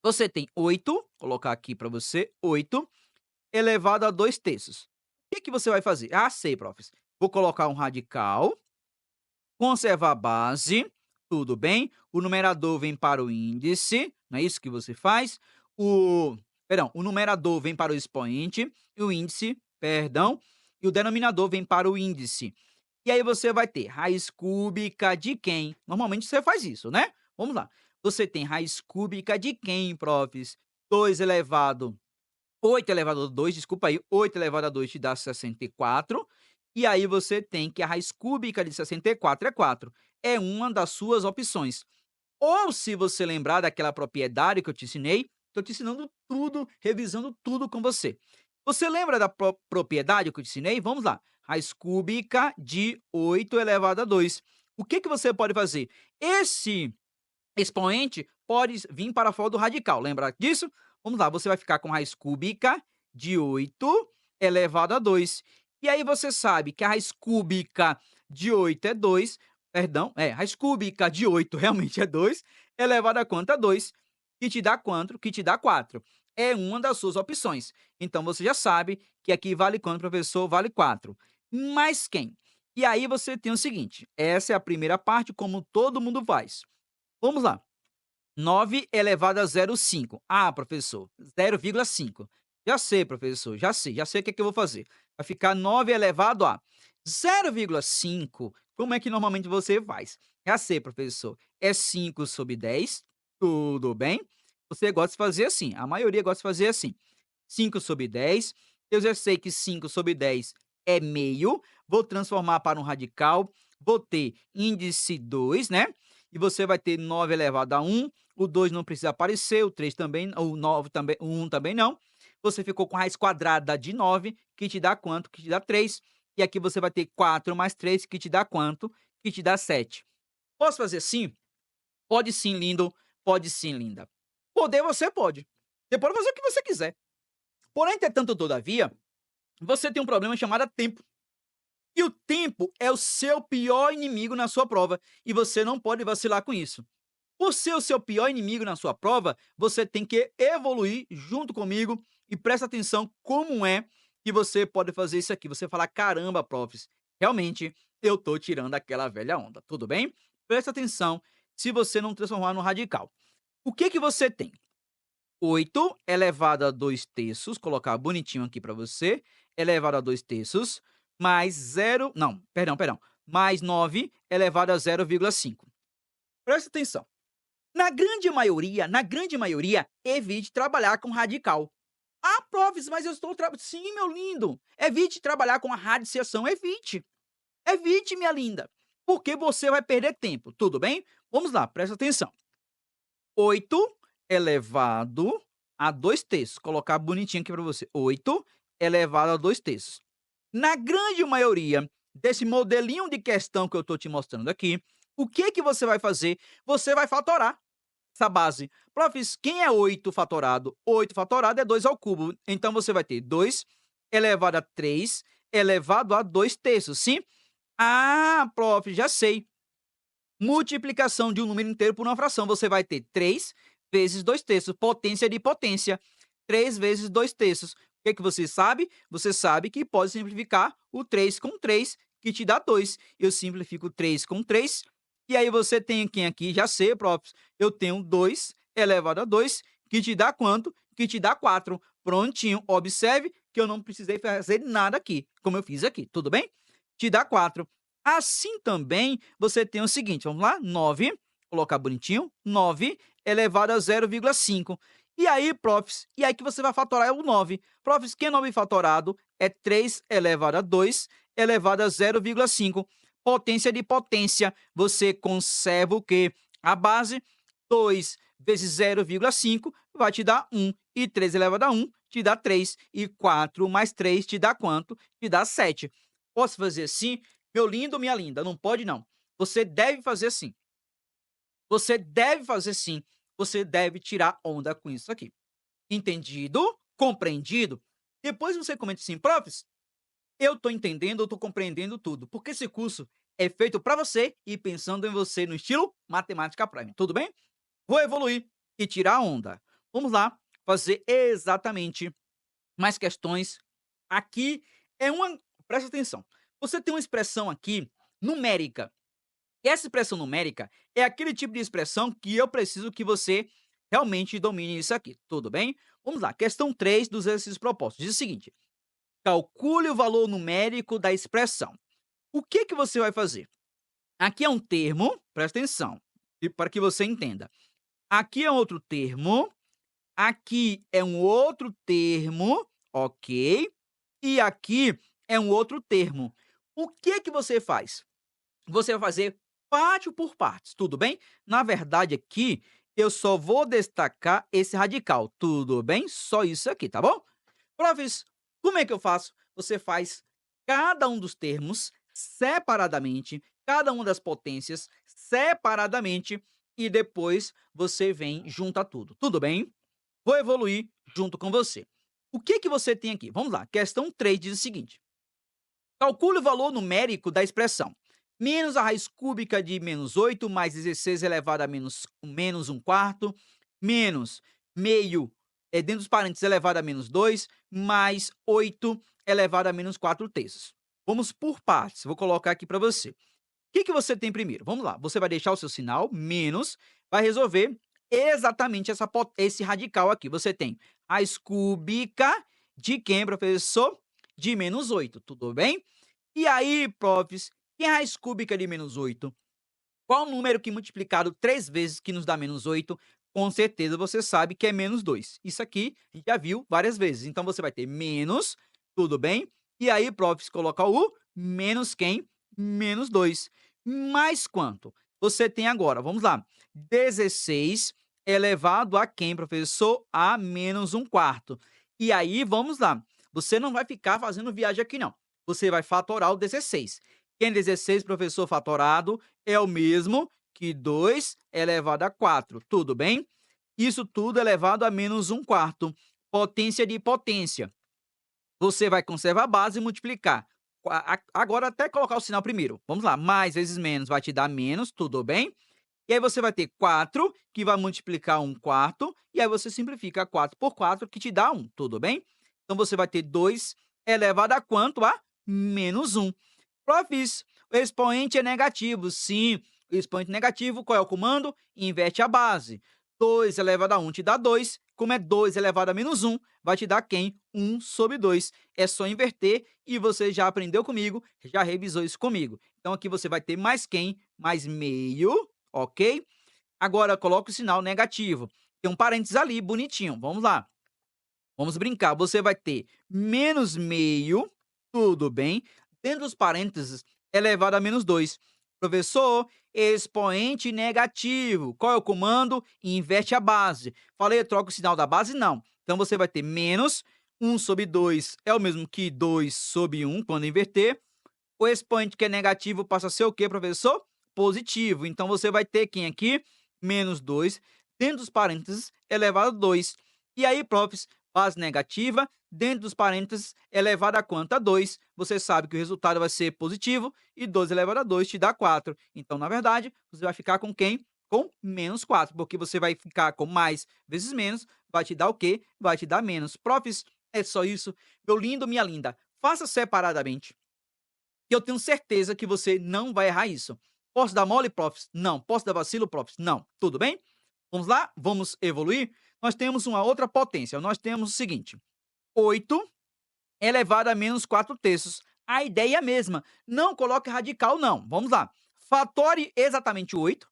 A: Você tem 8, vou colocar aqui para você, 8 elevado a 2 terços. O que você vai fazer? Ah, sei, profs. Vou colocar um radical, conservar a base, tudo bem? O numerador vem para o índice, não é isso que você faz? O numerador vem para o expoente, e o índice, e o denominador vem para o índice. E aí você vai ter raiz cúbica de quem? Normalmente você faz isso, né? Vamos lá. Você tem raiz cúbica de quem, profs? 8 elevado a 2, desculpa aí, 8 elevado a 2 te dá 64. E aí você tem que a raiz cúbica de 64 é 4. É uma das suas opções. Ou se você lembrar daquela propriedade que eu te ensinei, estou te ensinando tudo, revisando tudo com você. Você lembra da propriedade que eu te ensinei? Vamos lá. Raiz cúbica de 8 elevado a 2. O que, que você pode fazer? Esse expoente pode vir para fora do radical. Lembra disso? Vamos lá, você vai ficar com raiz cúbica de 8 elevado a 2. E aí você sabe que a raiz cúbica de 8 é 2, perdão, raiz cúbica de 8 realmente é 2, elevado a quanto? A 2, que te dá quanto? Que te dá 4. É uma das suas opções. Então você já sabe que aqui vale quanto, professor? Vale 4. Mas quem? E aí você tem o seguinte, essa é a primeira parte, como todo mundo faz. Vamos lá. 9 elevado a 0,5. Ah, professor, 0,5. Já sei, professor, já sei o que é que eu vou fazer. Vai ficar 9 elevado a 0,5. Como é que normalmente você faz? Já sei, professor, é 5 sobre 10. Tudo bem? Você gosta de fazer assim, a maioria gosta de fazer assim. 5 sobre 10. Eu já sei que 5 sobre 10 é meio. Vou transformar para um radical. Vou ter índice 2, né? E você vai ter 9 elevado a 1. O 2 não precisa aparecer, o 3 também, o 9 também, o 1 também não. Você ficou com raiz quadrada de 9, que te dá quanto? Que te dá 3. E aqui você vai ter 4 mais 3, que te dá quanto? Que te dá 7. Posso fazer assim? Pode sim, lindo. Pode sim, linda. Poder você pode. Você pode fazer o que você quiser. Porém, entretanto, todavia, você tem um problema chamado tempo. E o tempo é o seu pior inimigo na sua prova. E você não pode vacilar com isso. Por ser o seu pior inimigo na sua prova, você tem que evoluir junto comigo e presta atenção como é que você pode fazer isso aqui. Você fala, caramba, profs, realmente eu tô tirando aquela velha onda, tudo bem? Presta atenção se você não transformar no radical. O que que você tem? 8 elevado a 2 terços, colocar bonitinho aqui para você, elevado a 2 terços, mais 0, não, perdão, mais 9 elevado a 0,5. Presta atenção. Na grande maioria, evite trabalhar com radical. Ah, profs, mas eu estou trabalhando. Sim, meu lindo. Evite trabalhar com a radiciação. Evite. Evite, minha linda. Porque você vai perder tempo. Tudo bem? Vamos lá, presta atenção. 8 elevado a 2 terços. Colocar bonitinho aqui para você. 8 elevado a 2 terços. Na grande maioria desse modelinho de questão que eu estou te mostrando aqui, o que que você vai fazer? Você vai fatorar essa base. Profs, quem é 8 fatorado? 8 fatorado é 2 ao cubo. Então você vai ter 2 elevado a 3 elevado a 2 terços, sim? Ah, prof, já sei. Multiplicação de um número inteiro por uma fração. Você vai ter 3 vezes 2 terços. Potência de potência. 3 vezes 2 terços. O que, que você sabe? Você sabe que pode simplificar o 3 com 3, que te dá 2. Eu simplifico 3 com 3. E aí você tem quem aqui? Já sei, profs. Eu tenho 2 elevado a 2, que te dá quanto? Que te dá 4. Prontinho. Observe que eu não precisei fazer nada aqui, como eu fiz aqui. Tudo bem? Te dá 4. Assim também, você tem o seguinte, vamos lá, 9, colocar bonitinho, 9 elevado a 0,5. E aí, profs, e aí que você vai fatorar é o 9. Profs, que é 9 fatorado? É 3 elevado a 2 elevado a 0,5. Potência de potência, você conserva o quê? A base, 2 vezes 0,5 vai te dar 1. E 3 elevado a 1 te dá 3. E 4 mais 3 te dá quanto? Te dá 7. Posso fazer assim? Meu lindo, minha linda, não pode não. Você deve fazer sim. Você deve fazer sim. Você deve tirar onda com isso aqui. Entendido? Compreendido? Depois você comenta assim, profs, eu tô entendendo, eu tô compreendendo tudo, porque esse curso é feito para você e pensando em você no estilo Matemática Prime, tudo bem? Vou evoluir e tirar onda. Vamos lá fazer exatamente mais questões. Aqui é uma... Presta atenção. Você tem uma expressão aqui numérica. E essa expressão numérica é aquele tipo de expressão que eu preciso que você realmente domine isso aqui, tudo bem? Vamos lá, questão 3 dos exercícios propostos. Diz o seguinte: calcule o valor numérico da expressão. O que que você vai fazer? Aqui é um termo, presta atenção, e para que você entenda. Aqui é outro termo, aqui é um outro termo, ok? E aqui é um outro termo. O que que você faz? Você vai fazer parte por partes, tudo bem? Na verdade, aqui, eu só vou destacar esse radical, tudo bem? Só isso aqui, tá bom? Profs, como é que eu faço? Você faz cada um dos termos separadamente, cada uma das potências separadamente, e depois você vem junta tudo, tudo bem? Vou evoluir junto com você. O que que você tem aqui? Vamos lá, questão 3 diz o seguinte: calcule o valor numérico da expressão. Menos a raiz cúbica de menos 8 mais 16 elevado a menos 1 quarto, menos meio, dentro dos parênteses, elevado a menos 2, mais 8 elevado a menos 4 terços. Vamos por partes, vou colocar aqui para você. O que, que você tem primeiro? Vamos lá, você vai deixar o seu sinal, menos, vai resolver exatamente esse radical aqui. Você tem raiz cúbica de quem, professor? De menos 8, tudo bem? E aí, profs, que raiz cúbica de menos 8? Qual o número que multiplicado 3 vezes que nos dá menos 8? Com certeza você sabe que é menos 2. Isso aqui a gente já viu várias vezes. Então você vai ter menos, tudo bem? E aí, profs, coloca o menos quem? Menos 2. Mais quanto? Você tem agora, vamos lá, 16 elevado a quem, professor? A menos 1 quarto. E aí, vamos lá, você não vai ficar fazendo viagem aqui não. Você vai fatorar o 16. Quem é 16, professor, fatorado, é o mesmo que 2 elevado a 4, tudo bem? Isso tudo elevado a menos 1 quarto. Potência de potência. Você vai conservar a base e multiplicar. Agora até colocar o sinal primeiro. Vamos lá, mais vezes menos vai te dar menos, tudo bem? E aí você vai ter 4, que vai multiplicar 1 quarto, e aí você simplifica 4 por 4, que te dá 1, tudo bem? Então você vai ter 2 elevado a quanto? A menos 1. Profis, o expoente é negativo. Sim, o expoente negativo, qual é o comando? Inverte a base. 2 elevado a 1 te dá 2. Como é 2 elevado a menos 1, vai te dar quem? 1 sobre 2. É só inverter e você já aprendeu comigo, já revisou isso comigo. Então aqui você vai ter mais quem? Mais meio, ok? Agora coloca o sinal negativo. Tem um parênteses ali, bonitinho. Vamos lá. Vamos brincar. Você vai ter menos meio, tudo bem? Dentro dos parênteses, elevado a menos 2. Professor, expoente negativo. Qual é o comando? Inverte a base. Falei, troca o sinal da base? Não. Então você vai ter menos 1 sobre 2 é o mesmo que 2 sobre 1 quando inverter. O expoente que é negativo passa a ser o quê, professor? Positivo. Então você vai ter quem aqui? Menos 2, dentro dos parênteses, elevado a 2. E aí, profs, base negativa, dentro dos parênteses, elevado a quanto? A 2. Você sabe que o resultado vai ser positivo e 2 elevado a 2 te dá 4. Então, na verdade, você vai ficar com quem? Com menos 4, porque você vai ficar com mais vezes menos, vai te dar o quê? Vai te dar menos. Profs, é só isso. Meu lindo, minha linda, faça separadamente que eu tenho certeza que você não vai errar isso. Posso dar mole, profs? Não. Posso dar vacilo, profs? Não. Tudo bem? Vamos lá? Vamos evoluir? Nós temos uma outra potência. Nós temos o seguinte: 8 elevado a menos 4 terços. A ideia é a mesma. Não coloque radical, não. Vamos lá. Fatore exatamente 8.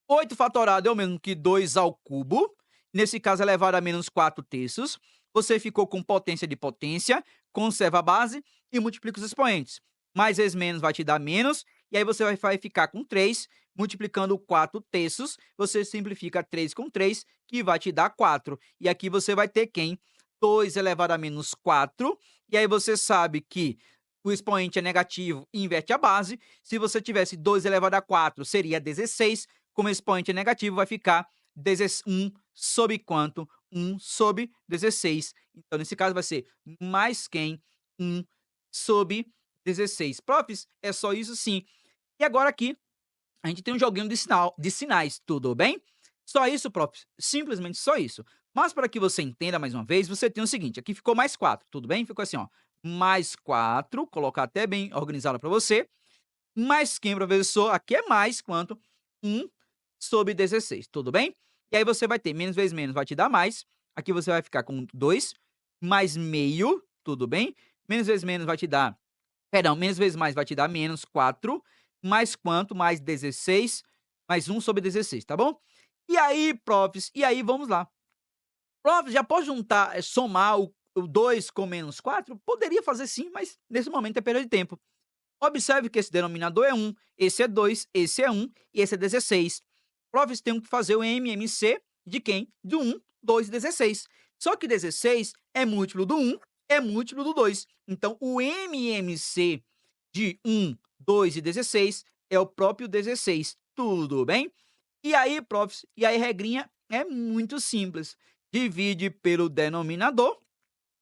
A: 8 fatorado é o mesmo que 2 ao cubo. Nesse caso, elevado a menos 4 terços. Você ficou com potência de potência, conserva a base e multiplica os expoentes. Mais vezes menos vai te dar menos, e aí você vai ficar com 3, multiplicando 4 terços, você simplifica 3 com 3, que vai te dar 4. E aqui você vai ter quem? 2 elevado a menos 4, e aí você sabe que o expoente é negativo e inverte a base. Se você tivesse 2 elevado a 4, seria 16. Como expoente é negativo, vai ficar 1 sobre quanto? 1 sobre 16. Então, nesse caso, vai ser mais quem? 1 sobre 16. Profs, é só isso sim. E agora aqui, a gente tem um joguinho de sinais, tudo bem? Só isso, profs? Simplesmente só isso. Mas para que você entenda mais uma vez, você tem o seguinte, aqui ficou mais 4, tudo bem? Ficou assim, ó, mais 4, colocar até bem organizado para você, mais quem, professor? Aqui é mais quanto? 1 sobre 16, tudo bem? E aí você vai ter menos vezes menos, vai te dar mais. Aqui você vai ficar com 2, mais meio, tudo bem? Menos vezes menos vai te dar, perdão, menos vezes mais vai te dar menos 4, mais quanto? Mais 16, mais 1 sobre 16, tá bom? E aí, profs, e aí vamos lá. Profs, já pode juntar, somar o 2 com menos 4? Poderia fazer sim, mas nesse momento é perda de tempo. Observe que esse denominador é 1, esse é 2, esse é 1 e esse é 16. Profs, tem que fazer o MMC de quem? Do 1, 2 e 16. Só que 16 é múltiplo do 1, é múltiplo do 2. Então, o MMC de 1, 2 e 16 é o próprio 16. Tudo bem? E aí, profs, e aí, regrinha é muito simples. Divide pelo denominador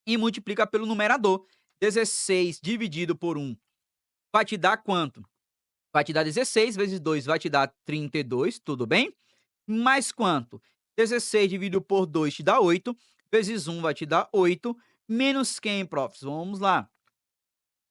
A: e multiplica pelo numerador. 16 dividido por 1 vai te dar quanto? Vai te dar 16 vezes 2 vai te dar 32, tudo bem? Mais quanto? 16 dividido por 2 te dá 8, vezes 1 vai te dar 8, menos quem, profs? Vamos lá.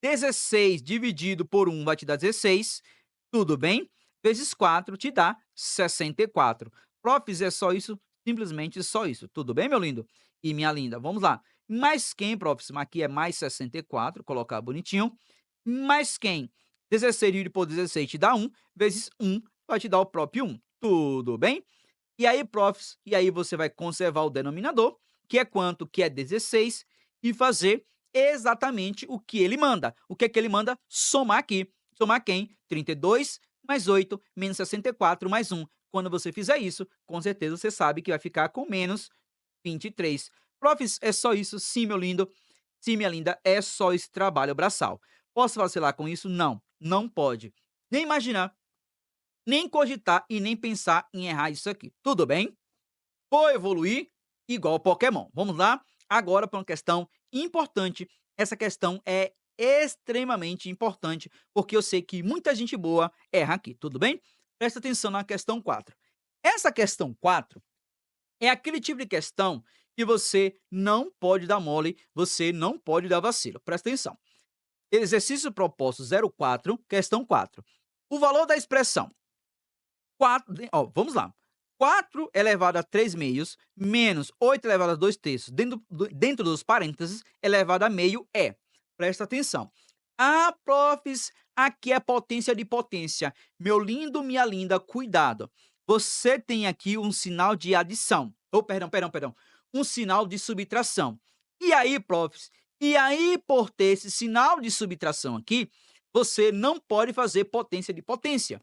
A: 16 dividido por 1 vai te dar 16, tudo bem? Vezes 4 te dá 64. Profs, é só isso, simplesmente só isso. Tudo bem, meu lindo? E minha linda, vamos lá. Mais quem, profs? Aqui é mais 64, colocar bonitinho. Mais quem? 16 dividido por 16 te dá 1, vezes 1 vai te dar o próprio 1. Tudo bem? E aí, profs, e aí você vai conservar o denominador, que é quanto? Que é 16, e fazer exatamente o que ele manda. O que é que ele manda? Somar aqui. Somar quem? 32 mais 8 menos 64 mais 1. Quando você fizer isso, com certeza você sabe que vai ficar com menos 23. Profs, é só isso? Sim, meu lindo. Sim, minha linda, é só esse trabalho braçal. Posso vacilar com isso? Não, não pode. Nem imaginar, nem cogitar e nem pensar em errar isso aqui. Tudo bem? Vou evoluir igual Pokémon. Vamos lá? Agora para uma questão importante. Essa questão é extremamente importante, porque eu sei que muita gente boa erra aqui, tudo bem? Presta atenção na questão 4. Essa questão 4 é aquele tipo de questão que você não pode dar mole, você não pode dar vacilo. Presta atenção. Exercício proposto 04, questão 4. O valor da expressão 4, vamos lá. 4 elevado a 3 meios menos 8 elevado a 2 terços dentro dos parênteses elevado a meio é. Presta atenção. Ah, profs, aqui é potência de potência. Meu lindo, minha linda, cuidado. Você tem aqui um sinal de adição. Perdão. Um sinal de subtração. E aí, profs? E aí, por ter esse sinal de subtração aqui, você não pode fazer potência de potência.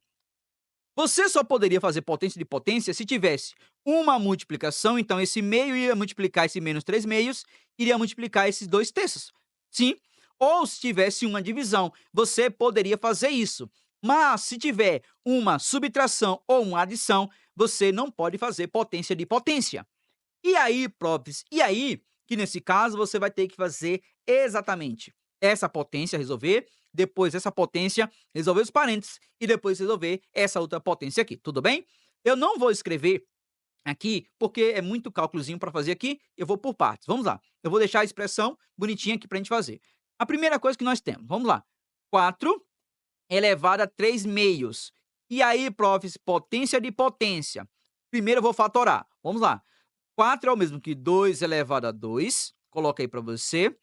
A: Você só poderia fazer potência de potência se tivesse uma multiplicação, então esse meio ia multiplicar esse menos 3 meios, iria multiplicar esses 2 terços. Sim. Ou se tivesse uma divisão, você poderia fazer isso. Mas se tiver uma subtração ou uma adição, você não pode fazer potência de potência. E aí, profs, e aí que nesse caso você vai ter que fazer exatamente essa potência, resolver, depois essa potência, resolver os parênteses e depois resolver essa outra potência aqui, tudo bem? Eu não vou escrever aqui porque é muito cálculozinho para fazer aqui, eu vou por partes. Vamos lá, eu vou deixar a expressão bonitinha aqui para a gente fazer. A primeira coisa que nós temos, vamos lá, 4 elevado a 3 meios. E aí, profs, potência de potência. Primeiro eu vou fatorar, vamos lá. 4 é o mesmo que 2 elevado a 2, coloca aí para você.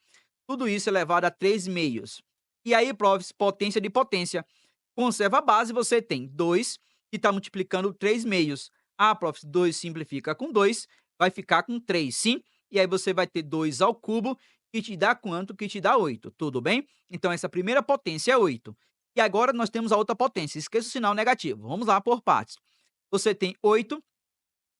A: Tudo isso elevado a 3 meios. E aí, profs, potência de potência. Conserva a base, você tem 2 que está multiplicando 3 meios. Ah, profs, 2 simplifica com 2, vai ficar com 3, sim? E aí você vai ter 2 ao cubo, que te dá quanto? Que te dá 8, tudo bem? Então, essa primeira potência é 8. E agora nós temos a outra potência. Esqueça o sinal negativo. Vamos lá por partes. Você tem 8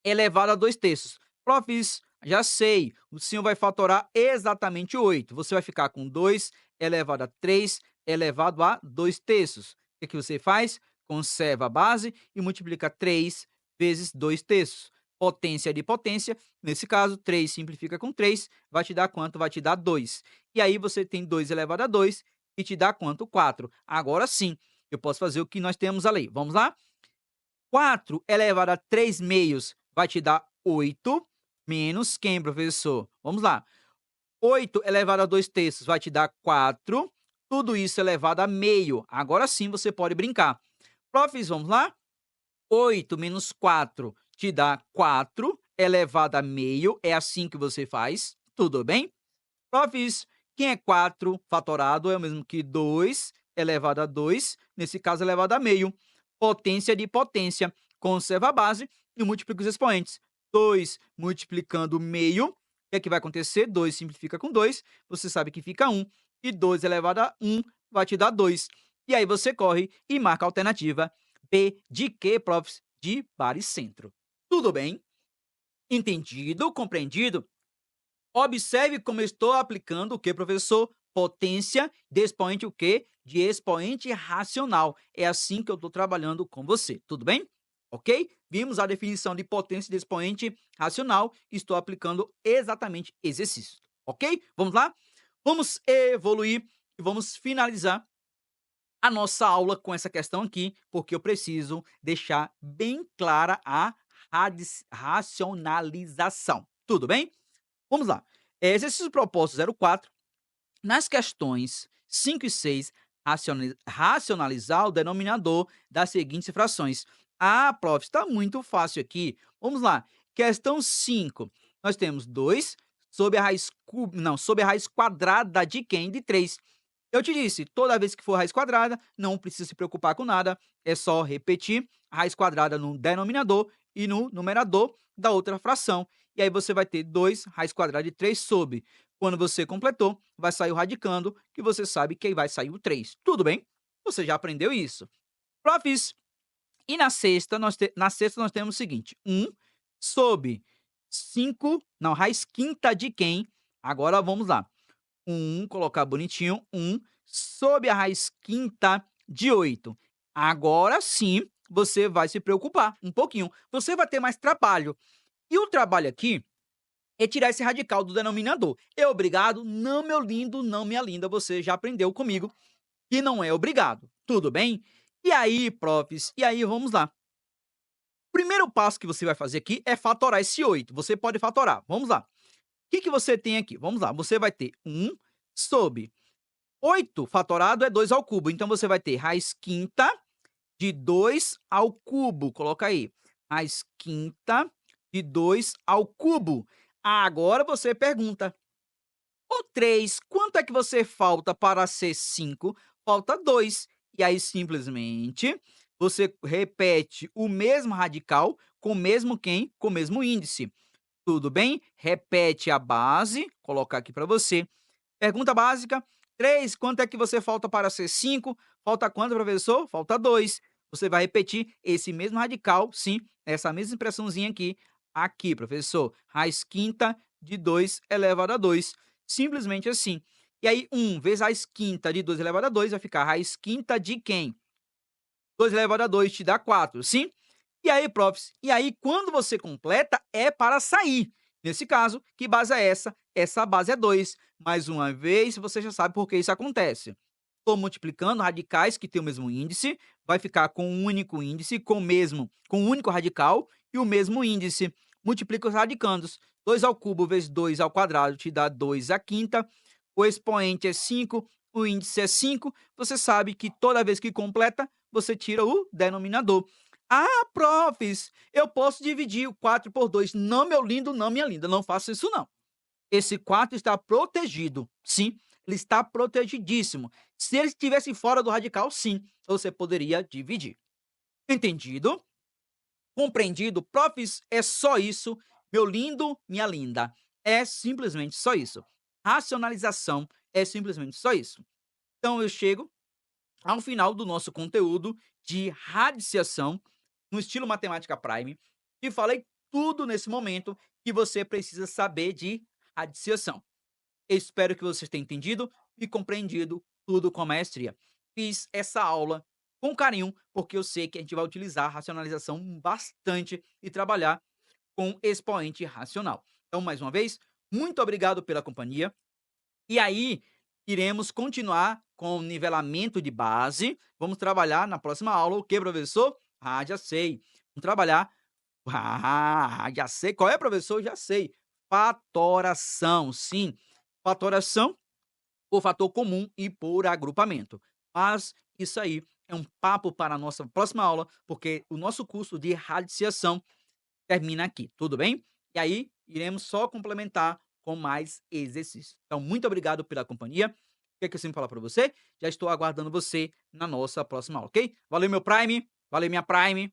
A: elevado a 2 terços. Profs, já sei, o senhor vai fatorar exatamente 8. Você vai ficar com 2 elevado a 3 elevado a 2 terços. O que você faz? Conserva a base e multiplica 3 vezes 2 terços. Potência de potência, nesse caso, 3 simplifica com 3, vai te dar quanto? Vai te dar 2. E aí você tem 2 elevado a 2 e te dá quanto? 4. Agora sim, eu posso fazer o que nós temos ali. Vamos lá? 4 elevado a 3 meios vai te dar 8, menos quem, professor? Vamos lá. 8 elevado a 2 terços vai te dar 4. Tudo isso elevado a meio. Agora sim você pode brincar. Profs, vamos lá? 8 menos 4 te dá 4 elevado a meio. É assim que você faz. Tudo bem? Profs, quem é 4 fatorado é o mesmo que 2 elevado a 2. Nesse caso, elevado a meio. Potência de potência. Conserva a base e multiplica os expoentes. 2 multiplicando meio. O que é que vai acontecer? 2 simplifica com 2. Você sabe que fica 1. E 2 elevado a 1 vai te dar 2. E aí você corre e marca a alternativa B de quê, profs? De baricentro. Tudo bem? Entendido? Compreendido? Observe como eu estou aplicando o que, professor? Potência de expoente o quê? De expoente racional. É assim que eu estou trabalhando com você, tudo bem? Ok? Vimos a definição de potência de expoente racional. Estou aplicando exatamente exercícios, ok? Vamos lá? Vamos evoluir e vamos finalizar a nossa aula com essa questão aqui, porque eu preciso deixar bem clara a racionalização. Tudo bem? Vamos lá. Exercício proposto 04. Nas questões 5 e 6, racionalizar o denominador das seguintes frações. Ah, prof, está muito fácil aqui. Vamos lá. Questão 5. Nós temos 2 sobre a raiz não, sobre a raiz quadrada de quem? De 3. Eu te disse, toda vez que for raiz quadrada, não precisa se preocupar com nada, é só repetir a raiz quadrada no denominador e no numerador da outra fração. E aí você vai ter 2 raiz quadrada de 3 sobre. Quando você completou, vai sair o radicando, que você sabe que aí vai sair o 3. Tudo bem? Você já aprendeu isso. Profs, e na sexta nós temos o seguinte: 1 sobre 5, não, raiz quinta de quem? Agora vamos lá. 1, colocar bonitinho, 1 sobre a raiz quinta de 8. Agora sim, você vai se preocupar um pouquinho. Você vai ter mais trabalho. E o trabalho aqui é tirar esse radical do denominador. É obrigado? Não, meu lindo, não, minha linda. Você já aprendeu comigo que não é obrigado. Tudo bem? E aí, profs? E aí, vamos lá. Primeiro passo que você vai fazer aqui é fatorar esse 8. Você pode fatorar. Vamos lá. O que você tem aqui? Vamos lá. Você vai ter 1 sobre 8 fatorado é 2 ao cubo. Então, você vai ter raiz quinta de 2 ao cubo. Coloca aí. Raiz quinta de 2 ao cubo. Agora você pergunta: o 3, quanto é que você falta para ser 5? Falta 2. E aí, simplesmente, você repete o mesmo radical com o mesmo quem? Com o mesmo índice. Tudo bem? Repete a base, colocar aqui para você. Pergunta básica: 3, quanto é que você falta para ser 5? Falta quanto, professor? Falta 2. Você vai repetir esse mesmo radical, sim, essa mesma expressãozinha aqui, professor. Raiz quinta de 2 elevado a 2. Simplesmente assim. E aí, 1 vezes raiz quinta de 2 elevado a 2 vai ficar raiz quinta de quem? 2 elevado a 2 te dá 4, sim? E aí, profs, e aí quando você completa, é para sair. Nesse caso, que base é essa? Essa base é 2. Mais uma vez, você já sabe por que isso acontece. Estou multiplicando radicais que têm o mesmo índice, vai ficar com um único índice, com um único radical e o mesmo índice. Multiplica os radicandos. 2 ao cubo vezes 2 ao quadrado te dá 2 à quinta. O expoente é 5, o índice é 5. Você sabe que toda vez que completa, você tira o denominador. Ah, profs, eu posso dividir o 4 por 2. Não, meu lindo, não, minha linda, não faça isso não. Esse 4 está protegido, sim, ele está protegidíssimo. Se ele estivesse fora do radical, sim, você poderia dividir. Entendido? Compreendido? Profs, é só isso, meu lindo, minha linda. É simplesmente só isso. Racionalização é simplesmente só isso. Então eu chego ao final do nosso conteúdo de radiciação no estilo Matemática Prime e falei tudo nesse momento que você precisa saber de radiciação. Espero que você tenha entendido e compreendido tudo com maestria. Fiz essa aula com carinho, porque eu sei que a gente vai utilizar a racionalização bastante e trabalhar com expoente racional. Então, mais uma vez, muito obrigado pela companhia. E aí, iremos continuar com o nivelamento de base. Vamos trabalhar na próxima aula o que, professor? Ah, já sei. Vamos trabalhar. Ah, já sei. Qual é, professor? Já sei. Fatoração, sim. Fatoração por fator comum e por agrupamento. Mas isso aí é um papo para a nossa próxima aula, porque o nosso curso de radiciação termina aqui, tudo bem? E aí, iremos só complementar com mais exercícios. Então, muito obrigado pela companhia. O que é que eu sempre falo para você? Já estou aguardando você na nossa próxima aula, ok? Valeu, meu Prime. Valeu, minha Prime.